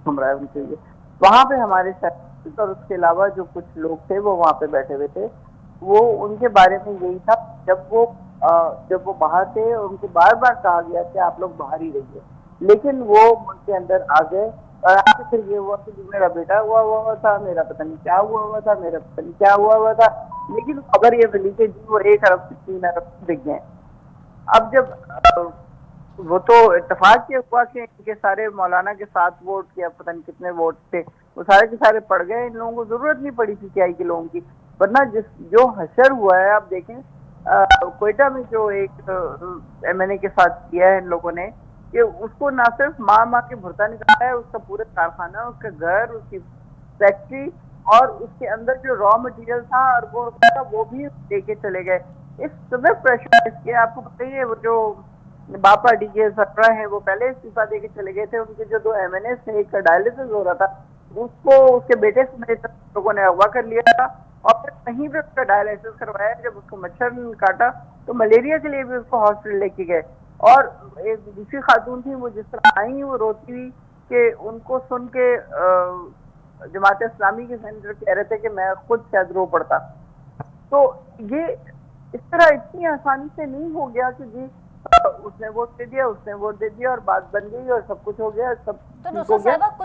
कमरा है उनके लिए। वहाँ पे हमारे साथ और उसके अलावा जो कुछ लोग थे वो वहाँ पे बैठे हुए थे। वो उनके बारे में यही था, जब वो बाहर थे उनको बार बार कहा गया कि आप लोग बाहर ही रहिए, लेकिन वो मुल्क के अंदर आ गए। और आगे फिर ये हुआ कि मेरा बेटा हुआ था, मेरा पता नहीं क्या हुआ था, मेरा पता नहीं क्या हुआ था, लेकिन खबर ये मिली कि जी वो 1 अरब से 3 अरब दिख गए। अब जब वो तो इत्तेफाक ये हुआ कि इनके सारे मौलाना के 7 वोट या पता नहीं कितने वोट थे, वो सारे के सारे पड़ गए। इन लोगों को जरूरत नहीं पड़ी पीटीआई के लोगों की, वरना जो हशर हुआ है, आप देखें कोयटा में जो एक एमएनए के साथ किया है इन लोगों ने, कि उसको ना सिर्फ मार के भुरता निकाला है, उसका पूरा कारखाना, उसका घर, उसकी फैक्ट्री, और उसके अंदर जो रॉ मटेरियल था अरबों रुपए का, वो भी लेके चले गए। इस समय प्रेशराइज किया, आपको पता ही है वो जो बापा डीके सरपरा है वो पहले इस्तीफा देके चले गए थे। उनके जो 2 एमएनएस थे, एक का डायलिसिस हो रहा था, उसको उसके बेटे समेत लोगों ने अगवा कर लिया था, और फिर कहीं पे उसका डायलिसिस करवाया। जब उसको मच्छर काटा तो मलेरिया के लिए भी उसको हॉस्पिटल लेके गए। और एक दूसरी खातून थी, वो जिस तरह आई वो रोती हुई, कि उनको सुन के जमात इस्लामी के सेंटर कह रहे थे कि मैं खुद शायद रो पड़ता। तो ये इस तरह इतनी आसानी से नहीं हो गया कि जी उसने वोट दे दिया, उसने वोट दे दिया और बात बन गई और सब कुछ हो गया, सब तो ठीक हो नुसरत गया। साहिबा, तो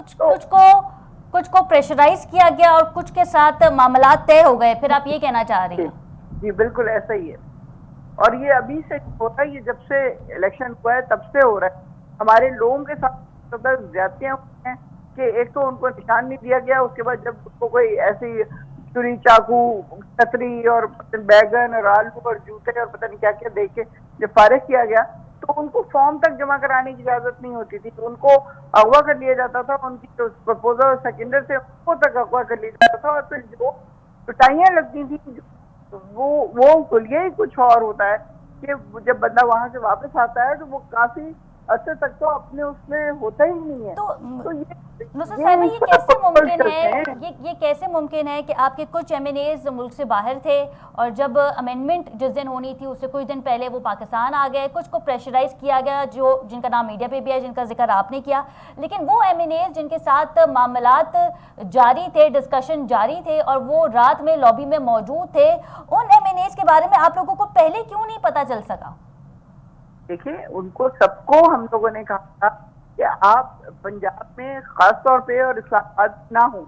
कुछ को प्रेशराइज किया गया और कुछ के साथ मामला तय हो गए, फिर आप ये कहना चाह रही हैं? जी बिल्कुल ऐसा ही है, और ये अभी से होता है, ये जब से इलेक्शन हुआ है तब से हो रहा है। हमारे लोगों के साथ ज्यादतियां हुई हैं कि एक तो उनको निशान नहीं दिया गया, उसके बाद जब उसको कोई ऐसी छुरी, चाकू, छतरी और बैगन और आलू और जूते और पता नहीं क्या क्या देख के जब फारिग किया गया, तो उनको फॉर्म तक जमा कराने की इजाजत नहीं होती थी, तो उनको अगवा कर लिया जाता था। उनकी जो प्रपोजल सेकेंडर से उनको तक अगवा कर लिया जाता था, और फिर जो पिटाइयां लगती थी वो खुलिए ही कुछ और होता है कि जब बंदा वहां से वापस आता है तो वो काफी अरसे तक तो अपने उसमें होता ही नहीं है। तो ये नुसरत साहिबा, ये कैसे मुमकिन है, हैं। ये कैसे मुमकिन है कि आपके कुछ एमएनएज मुल्क से बाहर थे और जब अमेंडमेंट जिस दिन होनी थी उससे कुछ दिन पहले वो पाकिस्तान आ गए, कुछ को प्रेशराइज किया गया, जो जिनका नाम मीडिया पे भी है, जिनका जिक्र आपने किया, लेकिन वो एमएनएज जिनके साथ मामलात जारी थे, डिस्कशन जारी थे और वो रात में लॉबी में मौजूद थे, उन एमएनएज के बारे में आप लोगों को पहले क्यों नहीं पता चल सका? देखिए, उनको सबको हम लोगों ने कहा था कि आप पंजाब में खास तौर पे और इस्लामाबाद ना हो,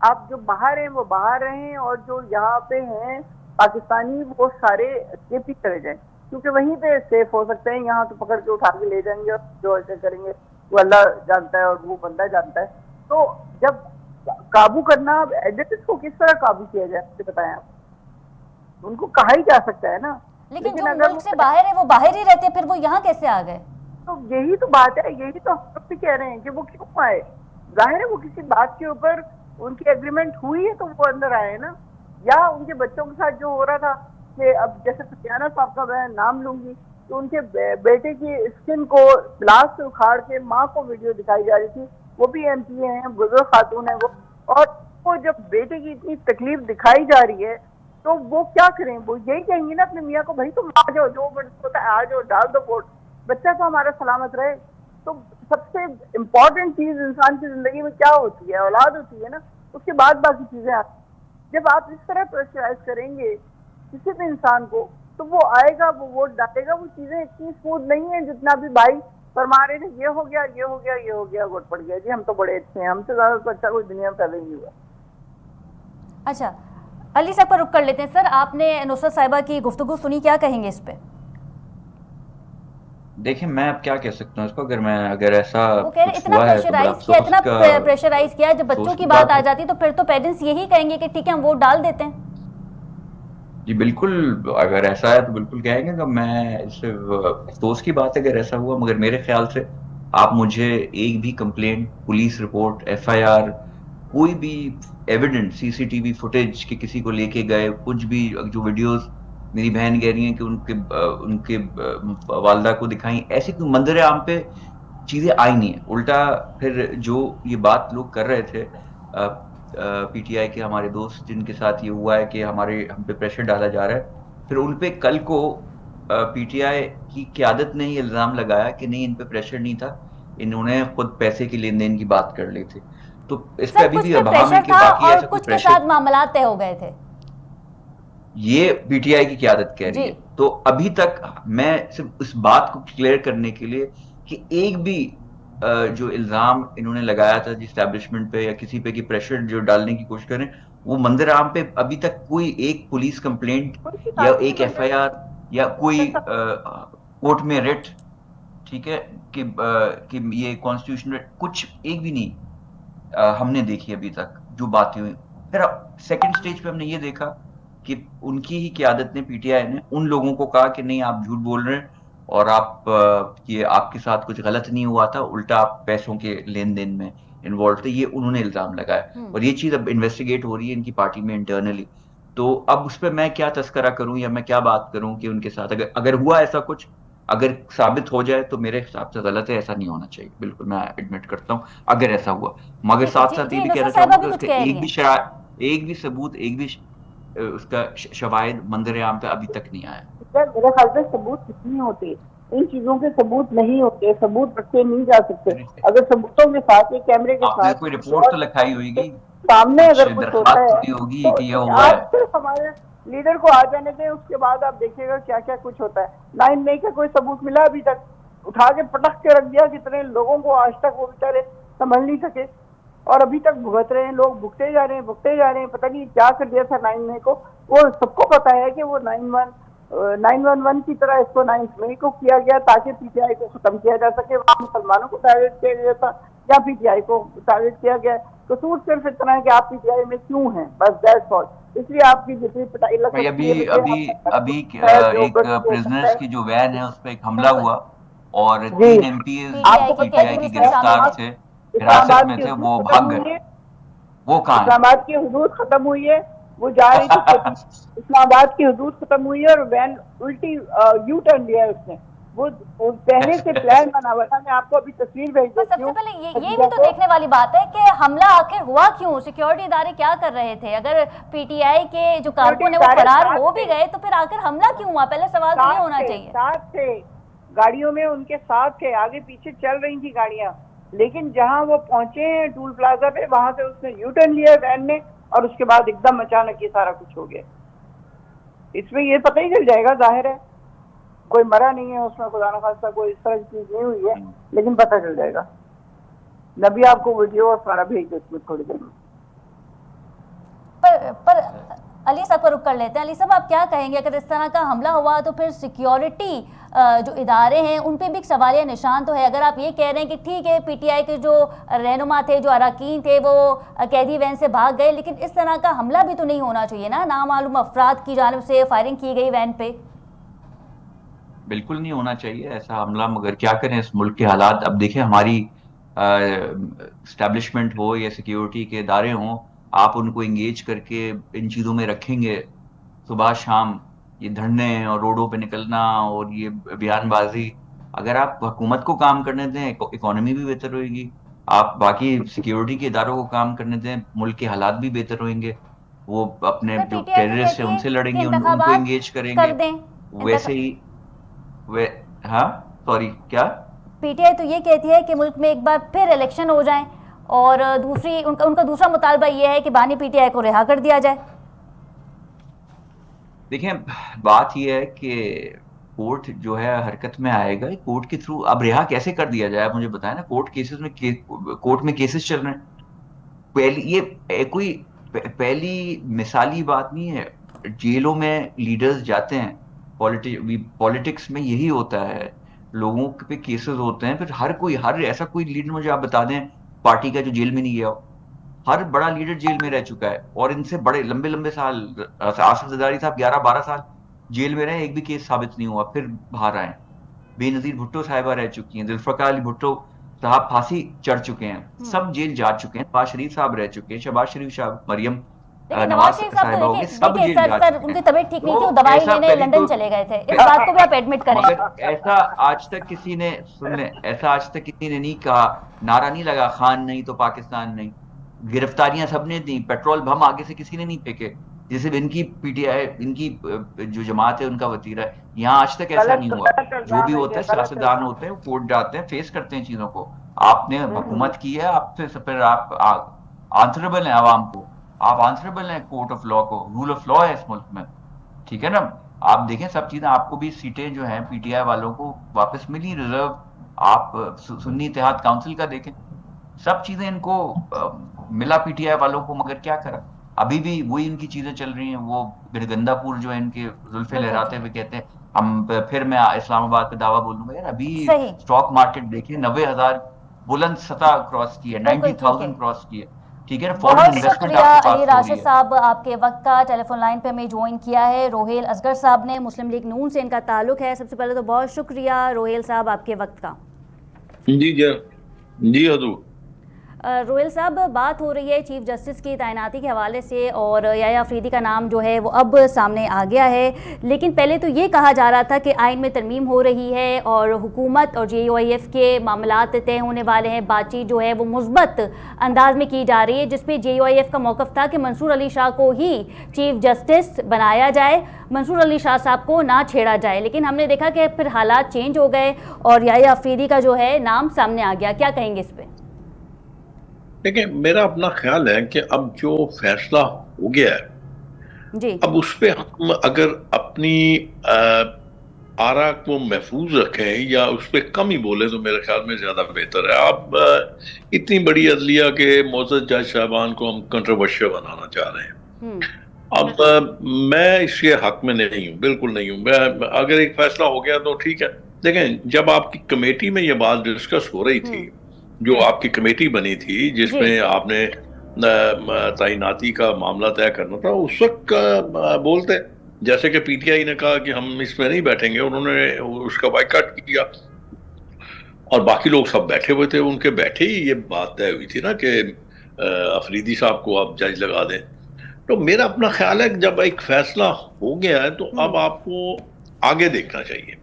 आप जो बाहर हैं वो बाहर रहें और जो यहाँ पे हैं पाकिस्तानी वो सारे केपी चले जाएं, क्योंकि वहीं पे सेफ हो सकते हैं। यहाँ तो पकड़ के उठा के ले जाएंगे और जो ऐसे करेंगे वो अल्लाह जानता है और वो बंदा जानता है। तो जब काबू करना, अब एजेंट्स को किस तरह काबू किया जाए आपसे बताएं आप, उनको कहा ही जा सकता है ना। लेकिन जो मुल्क से बाहर है वो बाहर ही रहते हैं, फिर वो यहाँ कैसे आ गए? तो यही तो बात है, यही तो हम लोग भी कह रहे हैं कि वो क्यों आए। जाहिर है वो किसी बात के ऊपर उनकी एग्रीमेंट हुई है तो वो अंदर आए ना, या उनके बच्चों के साथ जो हो रहा था कि अब जैसे सफियाना साहब का मैं नाम लूंगी, तो उनके बेटे की स्किन को प्लास से उखाड़ के माँ को वीडियो दिखाई जा रही थी, वो भी एमपी हैं, बुजुर्ग खातून है वो, और वो जब बेटे की इतनी तकलीफ दिखाई जा रही है तो वो क्या करें, वो यही कहेंगे ना अपने मियाँ को, भाई तुम आ जाओ, जो होता है आ जाओ, डाल दो वोट, बच्चा तो हमारा सलामत रहे। तो सबसे इम्पोर्टेंट चीज इंसान की जिंदगी में क्या होती है? औलाद होती है ना, उसके बाद बाकी चीजें आती। जब आप इस तरह प्रेशराइज करेंगे किसी भी इंसान को तो वो आएगा, वो वोट डालेगा। वो चीजें इतनी स्मूथ नहीं है जितना भी भाई फरमा रहे थे, ये हो गया, ये हो गया, ये हो गया, वोट पड़ गया जी, हम तो बड़े अच्छे हैं, हमसे ज्यादा तो अच्छा कोई दुनिया में पैदा नहीं हुआ। अच्छा, अली साहब पर रुक कर लेते हैं। सर, आपने नुसरत साहिबा की गुफ्तगू सुनी, क्या कहेंगे इस पे? देखिए, मैं अब क्या कह सकता हूँ इसको, अगर ऐसा वो कह रहे कुछ इतना हुआ है तो बड़ा प्रेशराइज किया, अफसोस इतना का प्रेशराइज किया, जब बच्चों अफसोस की की बात बात आ है। जाती तो फिर तो पेरेंट्स यही कहेंगे कि ठीक है हम वोट डाल देते हैं। जी बिल्कुल, अगर ऐसा है तो बिल्कुल कहेंगे कि मैं सिर्फ अफसोस की बात है अगर ऐसा हुआ, मगर मेरे ख्याल से आप मुझे एक भी कंप्लेंट, पुलिस रिपोर्ट, एफआईआर, कोई भी एविडेंस, सीसीटीवी फुटेज कि किसी को लेके गए, कुछ भी, जो वीडियोस मेरी बहन कह रही है कि उनके वालदा को दिखाई, ऐसी कोई मंजर आम पे चीजें आई नहीं है। उल्टा फिर जो ये बात लोग कर रहे थे, पीटीआई के हमारे दोस्त जिनके साथ ये हुआ है कि हम पे प्रेशर डाला जा रहा है, फिर उन पे कल को पीटीआई की क्यादत ने ये इल्जाम लगाया कि नहीं, इन पे प्रेशर नहीं था, इन्होंने खुद पैसे की लेन देन की बात कर ली थी। तो इस पे सर, अभी कुछ भी पे अभाम है प्रेशर कि था बाकी और ऐसा कोई कुछ के प्रेशर, साथ मामला तय हो गए थे। ये पीटीआई की क्यादत कह रही जी। है। तो अभी तक मैं सिर्फ इस बात को क्लियर करने के लिए कि एक भी जो इल्जाम इन्होंने लगाया था जिस एस्टैब्लिशमेंट पे या किसी पे कि प्रेशर जो डालने की कोशिश करें, वो मंदिर आम पे अभी तक कोई एक पुलिस कंप्लेंट कोई सी या बात नहीं एक मंदिर एफआईआर या कोई कोर्ट में रिट, ठीक है, कि ये कॉन्स्टिट्यूशन कुछ एक भी नहीं हमने देखी अभी तक जो बातें हुई। फिर सेकंड स्टेज पे हमने ये देखा कि उनकी ही क़यादत ने, पीटीआई ने उन लोगों को कहा कि नहीं आप झूठ बोल रहे हैं और ये आपके साथ कुछ गलत नहीं हुआ था, उल्टा आप पैसों के लेन देन में इन्वॉल्व थे, ये उन्होंने इल्जाम लगाया। और ये चीज अब इन्वेस्टिगेट हो रही है इनकी पार्टी में इंटरनली। तो अब उस पर मैं क्या तस्करा करूं या मैं क्या बात करूं कि उनके साथ अगर अगर हुआ ऐसा कुछ, अगर साबित हो जाए तो मेरे हिसाब से गलत है, ऐसा नहीं होना चाहिए, बिल्कुल मैं एडमिट करता हूँ अगर ऐसा हुआ। मगर ठीक है। साथ जी साथ ये जी, भी कहना नुसरत साहिबा चाहूंगा भी कि कुछ उसका कह रही हैं। एक भी सबूत, एक भी उसका शवाहिद मंदिर आम पे अभी तक नहीं आया। मेरे ख्याल से सबूत नहीं होते, इन चीजों के सबूत नहीं होते, सबूत रखे नहीं जा सकते। अगर सबूतों के साथ, एक कैमरे के आपने साथ कोई रिपोर्ट तो लिखाई होगी, सामने कुछ अगर कुछ होता दरखास्त है दी होगी तो कि यह हुआ है। आप सिर्फ हमारे लीडर को आ जाने दें, उसके बाद आप देखिएगा क्या क्या कुछ होता है। 9 मई का कोई सबूत मिला अभी तक? उठा के पटक के रख दिया, कितने लोगों को आज तक वो बेचारे संभल नहीं सके और अभी तक भुगत रहे हैं लोग, भुगते जा रहे हैं, भुगते जा रहे हैं। पता नहीं क्या कर दिया था 9 मई को, वो सबको पता है कि वो 911 की तरह इसको 9 मई को किया गया ताकि पीटीआई को खत्म किया जा सके। वहाँ मुसलमानों को टारगेट किया गया था या पीटीआई को टारगेट किया गया। कसूर सिर्फ इतना है कि आप पीटीआई में क्यों हैं, बस दैट्स ऑल। इसलिए आपकी जितनी पिटाई लग भाई सकती अभी है, अभी अभी जो एक गलती हो सकता प्रिजनर्स है। की जो वैन है उस पर एक हमला बिल्कुल। हुआ और जी, 3 एमपीज जो पीटीआई आपको के पता पीटीआई कैदी के उसमें शामिल गिरफ्तार थे। थे, हिरासत इस्लामाबाद में की थे, हदूद वो खत्म भाग हुई गए। है, वो कहाँ इस्लामाबाद की हदूद खत्म हुई है, वो जा रही थी है? इस्लामाबाद की हदूद खत्म हुई है और वैन उल्टी यू टर्न लिया है उसने। वो पहले से प्लान बना हुआ था। मैं आपको अभी तस्वीर भेज पर देती सबसे हूँ। पहले ये भी तो देखने वाली बात है कि हमला आखिर हुआ क्यों, सिक्योरिटी इदारे क्या कर रहे थे? अगर पीटीआई के जो कारकुन है वो फरार हो भी गए तो फिर आखिर हमला क्यों हुआ? पहले सवाल तो ये होना चाहिए। साथ थे, गाड़ियों में उनके साथ थे, आगे पीछे चल रही थी गाड़ियां, लेकिन जहां वो पहुंचे हैं टूल प्लाजा पे, वहां से उसने यू टर्न लिया वैन ने, और उसके बाद एकदम अचानक ये सारा कुछ हो गया। इसमें ये पता ही चल जाएगा, जाहिर है कोई मरा नहीं है उसमें, खुदा न खास्ता कोई इस तरह की चीज नहीं हुई है, लेकिन पता चल जाएगा। मैं भी आपको वीडियो और सारा भेज देती हूँ थोड़ी देर में। पर अली साहब को रुक कर लेते हैं। अली साहब, आप क्या कहेंगे अगर इस तरह का हमला हुआ तो फिर सिक्योरिटी जो इदारे हैं उन पे भी एक सवालिया निशान तो है। अगर आप ये कह रहे हैं कि ठीक है पीटीआई के जो रहनुमा थे, जो अरकान थे, वो कैदी वैन से भाग गए, लेकिन इस तरह का हमला भी तो नहीं होना चाहिए ना, नामालूम अफराद की जानिब से फायरिंग की गई वैन पे। बिल्कुल नहीं होना चाहिए ऐसा हमला, मगर क्या करें, इस मुल्क के हालात। अब देखिए, हमारी स्टैब्लिशमेंट हो या सिक्योरिटी के इदारे हों, आप उनको इंगेज करके इन चीज़ों में रखेंगे सुबह शाम, ये धरने और रोडों पे निकलना और ये बयानबाजी, अगर आप हुकूमत को काम करने दें, इकोनॉमी भी बेहतर होगी। आप बाकी सिक्योरिटी के इदारों को काम करने दें, मुल्क के हालात भी बेहतर होंगे। वो अपने पर जो पीटीआई तो टेररिस्ट है कहती है उनसे कि लड़ेंगे, उनको इंतखाबात इंगेज कर करेंगे। दें। वैसे ही वे हाँ, सॉरी, क्या? पीटीआई तो ये कहती है कि मुल्क में एक बार फिर इलेक्शन हो जाएं, और दूसरी उनका दूसरा मुतालबा ये है कि बानी पीटीआई को रिहा कर दिया जाए। देखिए, बात यह है कि कोर्ट जो है हरकत में आएगा, कोर्ट के थ्रू। अब रिहा कैसे कर दिया जाए, आप मुझे बताएं ना। कोर्ट केसेस में कोर्ट में केसेस चल रहे हैं। पहली ये कोई पहली मिसाली बात नहीं है। जेलों में लीडर्स जाते हैं, पॉलिटिक्स में यही होता है, लोगों पे केसेस होते हैं, फिर हर ऐसा कोई लीडर मुझे आप बता दें पार्टी का जो जेल में नहीं गया हो। हर बड़ा लीडर जेल में रह चुका है, और इनसे बड़े लंबे लंबे साल। आसिफ जरदारी साहब 11-12 साल जेल में रहे, एक भी केस साबित नहीं हुआ, फिर बाहर आए। बेनजीर भुट्टो साहिबा रह चुकी हैं, जुल्फकार अली भुट्टो साहब फांसी चढ़ चुके हैं, सब जेल जा चुके हैं। नवाज शरीफ साहब रह चुके हैं, शहबाज शरीफ साहब, मरियम लेकिन नवाज नवाज शरीफ साहब साहिबा तो हो गए, देखिए सब देखिए जेल जा सर चुके उनकी हैं। तबीयत ठीक नहीं थी, वो तो दवाई ऐसा लेने पहली लंदन तो चले गए थे, इस बात को भी आप एडमिट करें। मगर ऐसा आज तक किसी ने, सुन लें, ऐसा आज तक किसी ने नहीं कहा, नारा नहीं लगा, खान नहीं तो पाकिस्तान नहीं। गिरफ्तारियां सबने दी, पेट्रोल बम आगे से किसी ने नहीं फेंके। जैसे इनकी पीटीआई, इनकी जो जमात है उनका वतीरा है, यहाँ आज तक ऐसा नहीं हुआ। गलत जो भी इल्जाम है होता ये, है, गलत सियासतदान इल्जाम। होते हैं, कोर्ट जाते हैं, फेस करते हैं चीजों को। आपने हुकूमत की है, आपसे फिर आप आंसरेबल हैं आवाम को, आप आंसरेबल हैं कोर्ट ऑफ लॉ को, रूल ऑफ लॉ है इस मुल्क में, ठीक है ना। आप देखें सब चीजें, आपको भी सीटें जो हैं पीटीआई वालों को वापस मिली, रिजर्व। आप सुन्नी इत्तेहाद काउंसिल का देखें, सब चीजें इनको मिला पीटीआई वालों को, मगर क्या करा। अभी भी वही इनकी चीजें चल रही हैं। वो गंदापुर जो है, इनके जुल्फे लहराते हुए कहते हैं हम फिर मैं इस्लामाबाद पे दावा बोलूंगा। यार अभी सही, स्टॉक मार्केट देखिए, 90,000 बुलंद सतह क्रॉस की है, बिल्कुल ठीक है। 90,000 क्रॉस की है, ठीक है ना। फॉरेन बहुत इन्वेस्टमेंट शुक्रिया आपके अली पास हो रही राशिद है। साहब, आपके वक्त का टेलीफोन लाइन पे हमें ज्वाइन किया है। रोहेल असगर साहब ने, मुस्लिम लीग नून से इनका ताल्लुक है। सबसे पहले तो बहुत शुक्रिया रोहेल साहब आपके वक्त का। जी जी हजूर। रोहेल साहब, बात हो रही है चीफ जस्टिस की तैनाती के हवाले से, और याया अफरीदी का नाम जो है वो अब सामने आ गया है, लेकिन पहले तो ये कहा जा रहा था कि आइन में तरमीम हो रही है और हुकूमत और JUIF के मामलात तय होने वाले हैं। बातचीत जो है वो मुस्बत अंदाज में की जा रही है, जिसपे JUIF का मौक़िफ़ था कि मंसूर अली शाह को ही चीफ जस्टिस बनाया जाए, मंसूर अली शाह साहब को ना छेड़ा जाए। लेकिन हमने देखा कि फिर हालात चेंज हो गए और याया अफरीदी का जो है नाम सामने आ गया। क्या कहेंगे इस पर? देखिए, मेरा अपना ख्याल है कि अब जो फैसला हो गया है जी, अब उस पे हम अगर अपनी आरा को महफूज रखें या उस पर कम ही बोले तो मेरे ख्याल में ज्यादा बेहतर है। अब इतनी बड़ी अदलिया के मोअज़्ज़ज़ जज साहबान को हम कंट्रोवर्शियल बनाना चाह रहे हैं। अब मैं इसके हक में नहीं हूँ, बिल्कुल नहीं हूँ। मैं अगर एक फैसला हो गया तो ठीक है। देखें, जब आपकी कमेटी में ये बात डिस्कस हो रही थी, जो आपकी कमेटी बनी थी जिसमें आपने तैनाती का मामला तय करना था, उस वक्त बोलते जैसे कि पीटीआई ने कहा कि हम इसमें नहीं बैठेंगे, उन्होंने उसका बायकॉट किया और बाकी लोग सब बैठे हुए थे। उनके बैठे ही ये बात तय हुई थी ना कि अफरीदी साहब को आप जज लगा दें। तो मेरा अपना ख्याल है कि जब एक फैसला हो गया है तो अब आपको आगे देखना चाहिए।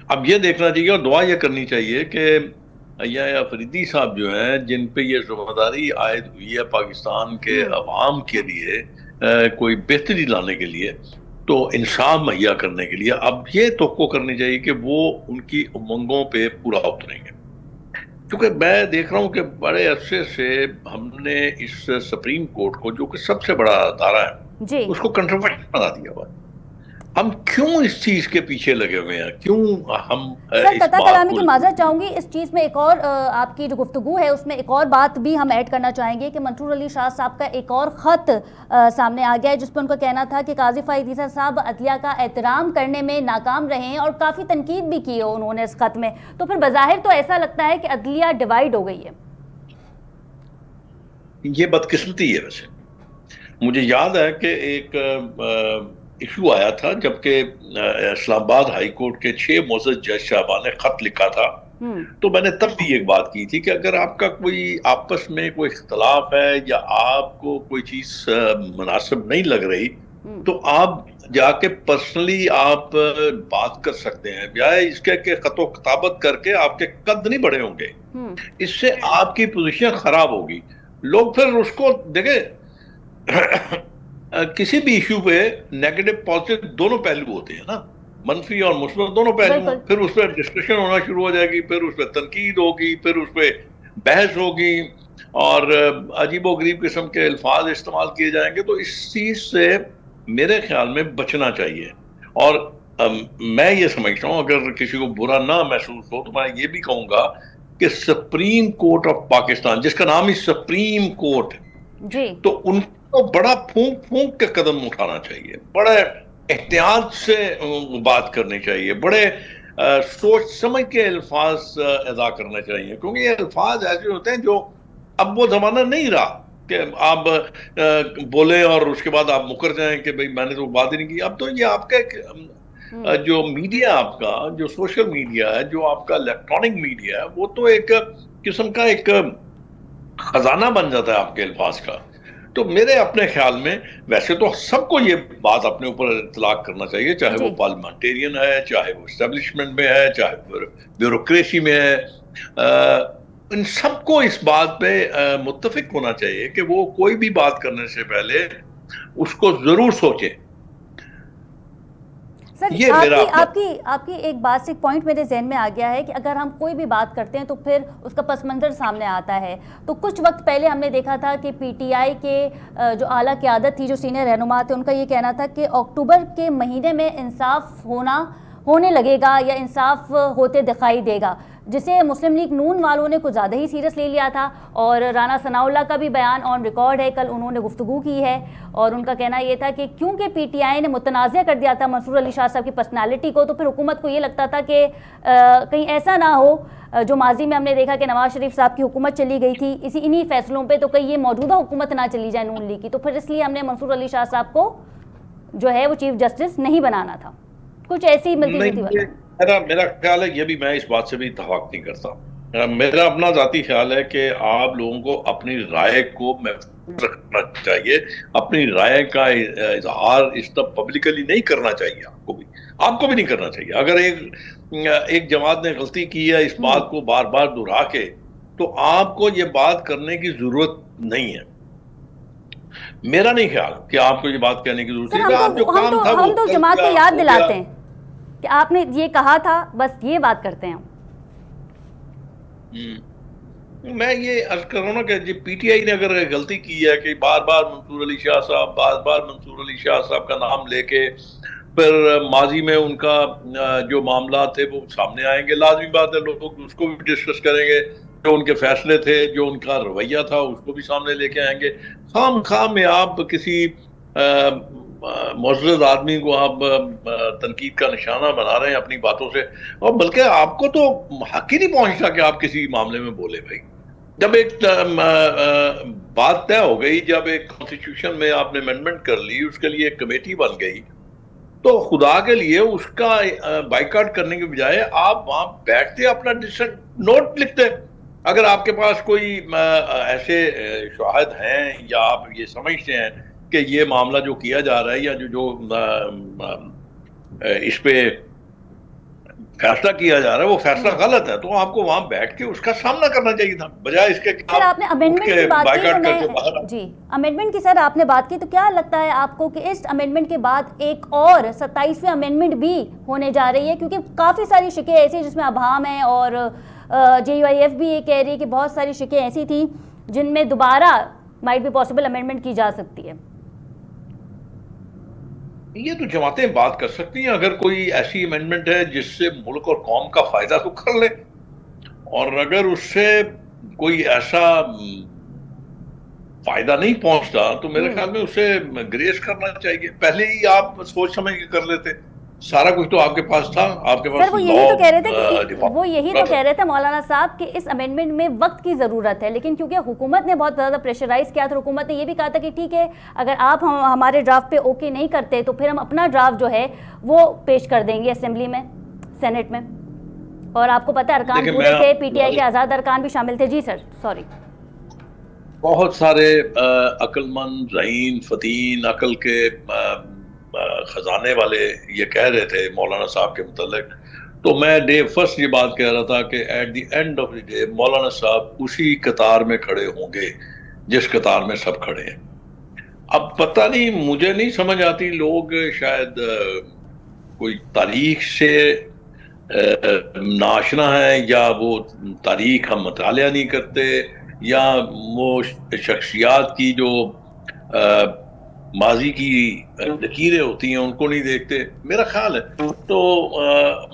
अब ये देखना चाहिए और दुआ ये करनी चाहिए कि या अफरीदी साहब जो हैं, जिन पे ये जिम्मेदारी आयद हुई है पाकिस्तान के अवाम के लिए कोई बेहतरी लाने के लिए, तो इंसाफ मुहैया करने के लिए, अब ये तवक्को करनी चाहिए कि वो उनकी उमंगों पे पूरा उतरेंगे। क्योंकि मैं देख रहा हूँ कि बड़े अरसे से हमने इस सुप्रीम कोर्ट को, जो कि सबसे बड़ा अदारा है, जी उसको कंट्रोवर्शियल बना दिया हुआ है। हम क्यों इस चीज के पीछे लगे हुए हैं? क्यों हम सर, इस कता बात कलामी को, की माजरत चाहूंगी इस चीज़ में, एक और आपकी जो गुफ्तगू है उसमें एक और बात भी हम ऐड करना चाहेंगे कि मंसूर अली शाह साहब का एक और ख़त सामने आ गया है जिस पर उनका कहना था कि काजी फ़ाइज़ ईसा साहब अदलिया का एहतराम करने में नाकाम रहे हैं और काफ़ी तनकीद भी की है उन्होंने इस ख़त में। तो फिर बज़ाहिर तो ऐसा लगता है कि अदलिया डिवाइड हो गई है। ये बदकिस्मती है। वैसे मुझे याद है कि एक इशू आया था जबकि इस्लामाबाद हाई कोर्ट के 6 मोअज़्ज़ज़ जज साहबान ने खत लिखा था, तो मैंने तब भी एक बात की थी कि अगर आपका कोई आपस में कोई इख्तलाफ है या आपको कोई चीज मुनासिब नहीं लग रही, तो आप जाके पर्सनली आप बात कर सकते हैं, बजाय इसके कि खतो खताबत करके आपके कद नहीं बढ़े होंगे। इससे आपकी पोजीशन खराब होगी। लोग फिर उसको देखे किसी भी इश्यू पे नेगेटिव पॉजिटिव दोनों पहलू होते हैं ना, मनफी और मुस्बत दोनों पहलू हैं। बिल्कुल। फिर उस पर डिस्कशन होना शुरू हो जाएगी, फिर उस पर तनकीद होगी, फिर उस पर बहस होगी और अजीबो गरीब किस्म के अल्फाज इस्तेमाल किए जाएंगे। तो इस चीज से मेरे ख्याल में बचना चाहिए। और मैं ये समझता हूँ, अगर किसी को बुरा ना महसूस हो, तो मैं ये भी कहूंगा कि सुप्रीम कोर्ट ऑफ पाकिस्तान, जिसका नाम ही सुप्रीम कोर्ट, जी तो उनको बड़ा फूंक फूंक के कदम उठाना चाहिए, बड़े एहतियात से बात करनी चाहिए, बड़े सोच समझ के अल्फाज अदा करने चाहिए। क्योंकि ये अल्फाज ऐसे होते हैं जो, अब वो जमाना नहीं रहा कि आप बोले और उसके बाद आप मुकर जाएं कि भाई मैंने तो बात ही नहीं की। अब तो ये आपका एक जो मीडिया, आपका जो सोशल मीडिया है, जो आपका इलेक्ट्रॉनिक मीडिया है, वो तो एक किस्म का एक खजाना बन जाता है आपके अल्फाज का। तो मेरे अपने ख्याल में वैसे तो सबको ये बात अपने ऊपर इतलाक करना चाहिए, चाहे वो पार्लियामेंटेरियन है, चाहे वो एस्टेब्लिशमेंट में है, चाहे ब्यूरोक्रेसी में है। इन सबको इस बात पे मुत्तफिक होना चाहिए कि वो कोई भी बात करने से पहले उसको जरूर सोचे। सर, ये मेरा आपकी आपकी एक बेसिक पॉइंट मेरे जहन में आ गया है कि अगर हम कोई भी बात करते हैं तो फिर उसका पस मंज़र सामने आता है। तो कुछ वक्त पहले हमने देखा था कि पीटीआई के जो आला क़यादत थी, जो सीनियर रहनुमा थे, उनका ये कहना था कि अक्टूबर के महीने में इंसाफ होने लगेगा या इंसाफ होते दिखाई देगा, जिसे मुस्लिम लीग नून वालों ने कुछ ज़्यादा ही सीरियस ले लिया था। और राना सनाउल्लाह का भी बयान ऑन रिकॉर्ड है, कल उन्होंने गुफ्तगू की है और उनका कहना ये था कि क्योंकि पीटीआई ने मुतनाज़ कर दिया था मंसूर अली शाह साहब की पर्सनालिटी को, तो फिर हुकूमत को ये लगता था कि कहीं ऐसा ना हो जो माजी में हमने देखा कि नवाज शरीफ साहब की हुकूमत चली गई थी इन्हीं फैसलों पर, तो कहीं ये मौजूदा हुकूमत ना चली जाए नून लीग की। तो फिर इसलिए हमने मंसूर अली शाह साहब को जो है वो चीफ जस्टिस नहीं बनाना था। कुछ ऐसी मिलती जुलती मेरा ख्याल है, ये भी मैं इस बात से भी इत्तेफाक नहीं करता। मेरा अपना जाती ख्याल है कि आप लोगों को अपनी राय को महफूज रखना चाहिए, अपनी राय का इजहार इस तरह पब्लिकली नहीं करना चाहिए। आपको भी नहीं करना चाहिए। अगर एक जमात ने गलती की है, इस बात को बार बार दोहरा के, तो आपको ये बात करने की जरूरत नहीं है। मेरा नहीं ख्याल कि आपको ये बात कहने की जरूरत है। हम तो जमात को याद दिलाते हैं कि आपने ये कहा था, बस ये बात करते हैं। मैं ये अर्ज कर रहा हूँ ना कि पीटीआई ने अगर गलती की है कि बार बार मंसूर अली शाह साहब का नाम लेके, फिर माजी में उनका जो मामला थे वो सामने आएंगे, लाजमी बात है लोग उसको भी डिस्कस करेंगे, जो उनके फैसले थे, जो उनका रवैया था, उसको भी सामने लेके आएंगे। खाम में आप किसी मुअज़्ज़ज़ आदमी को आप तनकीद का निशाना बना रहे हैं अपनी बातों से, और बल्कि आपको तो हक ही नहीं पहुंचता कि आप किसी मामले में बोले। भाई, जब एक बात तय हो गई, जब एक कॉन्स्टिट्यूशन में आपने अमेंडमेंट कर ली, उसके लिए एक कमेटी बन गई, तो खुदा के लिए उसका बाइकआउट करने के बजाय आप वहां बैठते अपना डिसीजन नोट लिखते। अगर आपके पास कोई ऐसे शवाहिद हैं या आप ये समझते हैं कि ये मामला जो किया जा रहा है या जो इस पे फैसला किया जा रहा है वो फैसला गलत है, तो आपको वहां बैठ के उसका सामना करना चाहिए था, बजाय इसके कि सर आपने अमेंडमेंट की बात की तो मैं जी अमेंडमेंट की सर आपने बात की, तो क्या लगता है आपको कि इस अमेंडमेंट के बाद एक और 27वीं अमेंडमेंट भी होने जा रही है? क्योंकि काफ़ी सारी शिकें ऐसी जिसमें अभाम है और JUIF भी ये कह रही है कि बहुत सारी शिकें ऐसी थी जिनमें दोबारा माइट बी पॉसिबल अमेंडमेंट की जा सकती है। ये तो जमातें बात कर सकती हैं, अगर कोई ऐसी अमेंडमेंट है जिससे मुल्क और कौम का फायदा तो कर ले, और अगर उससे कोई ऐसा फायदा नहीं पहुंचता तो मेरे ख्याल में उसे ग्रेस करना चाहिए। पहले ही आप सोच समझ के कर लेते, सारा कुछ तो आपके पास था, आपके पास सर वो यही तो कह रहे थे कि वो यही तो कह रहे थे मौलाना साहब कि इस अमेंडमेंट में वक्त की ज़रूरत है, लेकिन क्योंकि हुकूमत ने बहुत ज़्यादा प्रेशराइज किया था, हुकूमत ने ये भी कहा था कि ठीक है अगर आप हमारे ड्राफ्ट पे ओके नहीं करते तो फिर हम अपना ड्राफ्ट जो है वो पेश कर देंगे असेंबली में, सेनेट में। और आपको पता है अरकान पूरे थे, PTI के आज़ाद अरकान भी शामिल थे। जी सर सॉरी। बहुत सारे अक्लमंद ज़हीन फतीन अकल के खजाने वाले ये कह रहे थे मौलाना साहब के मुतल्लिक, तो मैं डे फर्स्ट ये बात कह रहा था कि at the end of the day मौलाना साहब उसी कतार में खड़े होंगे जिस कतार में सब खड़े हैं। अब पता नहीं, मुझे नहीं समझ आती, लोग शायद कोई तारीख से नाशना है, या वो तारीख हम मुतालिया नहीं करते, या वो शख्सियात की जो माजी की लकीरें होती हैं उनको नहीं देखते, मेरा ख्याल है। तो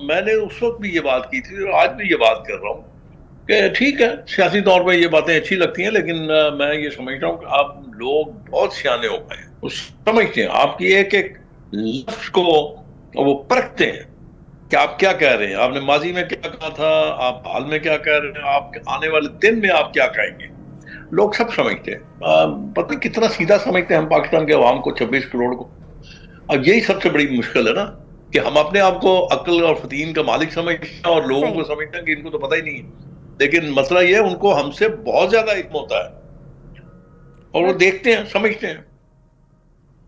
मैंने उस वक्त भी ये बात की थी और आज भी ये बात कर रहा हूँ कि ठीक है सियासी तौर पर ये बातें अच्छी लगती हैं, लेकिन मैं ये समझता हूँ कि आप लोग बहुत सियाने हो गए, वो समझते हैं आपकी एक एक लफ्ज को वो परखते हैं कि आप क्या कह रहे हैं, आपने माजी में क्या कहा था, आप हाल में क्या कह रहे हैं, आप आने वाले दिन में आप क्या कहेंगे। लोग सब समझते हैं, पता नहीं कितना सीधा समझते हैं हम पाकिस्तान के अवाम को, 26 करोड़ को। अब यही सबसे बड़ी मुश्किल है ना कि हम अपने आप को अक्ल और फतीन का मालिक समझते हैं और लोगों को समझते हैं कि इनको तो पता ही नहीं है, लेकिन मसला ये है उनको हमसे बहुत ज्यादा इल्म होता है और वो देखते हैं समझते हैं।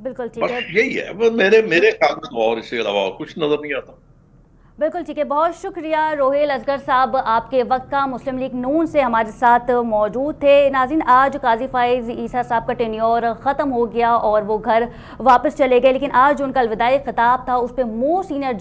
बिल्कुल ठीक है, यही है मेरे ख्याल में, और इससे अलावा कुछ नजर नहीं आता। बिल्कुल ठीक है। बहुत शुक्रिया रोहेल असगर साहब आपके वक्त का, मुस्लिम लीग नून से हमारे साथ मौजूद थे। नाज़रीन आज काजी फाइज ईसा साहब का टेन्योर ख़त्म हो गया और वो घर वापस चले गए, लेकिन आज जो उनका अलविदाई खिताब था उस पर मोस्ट सीनियर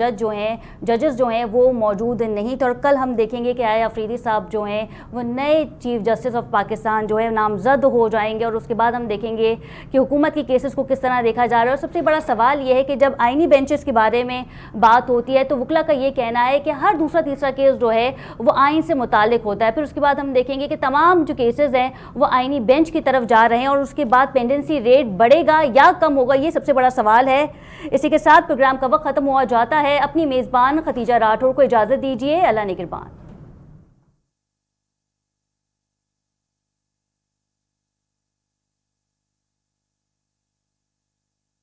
जजेस जो हैं वो मौजूद नहीं थे। और कल हम देखेंगे कि आया अफरीदी साहब जो हैं वो नए चीफ जस्टिस ऑफ पाकिस्तान जो है नामजद हो जाएंगे, और उसके बाद हम देखेंगे कि हुकूमत की केसेस को किस तरह देखा जा रहा है। और सबसे बड़ा सवाल ये है कि जब आइनी बेंचेस के बारे में बात होती है तो वकला का ये कहना है कि हर दूसरा तीसरा केस जो है वो आइन से मुतालिक होता है। फिर उसके बाद हम देखेंगे कि तमाम जो केसेस हैं वो आइनी बेंच की तरफ जा रहे हैं, और उसके बाद पेंडेंसी रेट बढ़ेगा या कम होगा, ये सबसे बड़ा सवाल है। इसी के साथ प्रोग्राम का वक्त खत्म हुआ जाता है। अपनी मेज़बान खतीजा राठौर को इजाज़त दीजिए। अल्लाह निगहबान।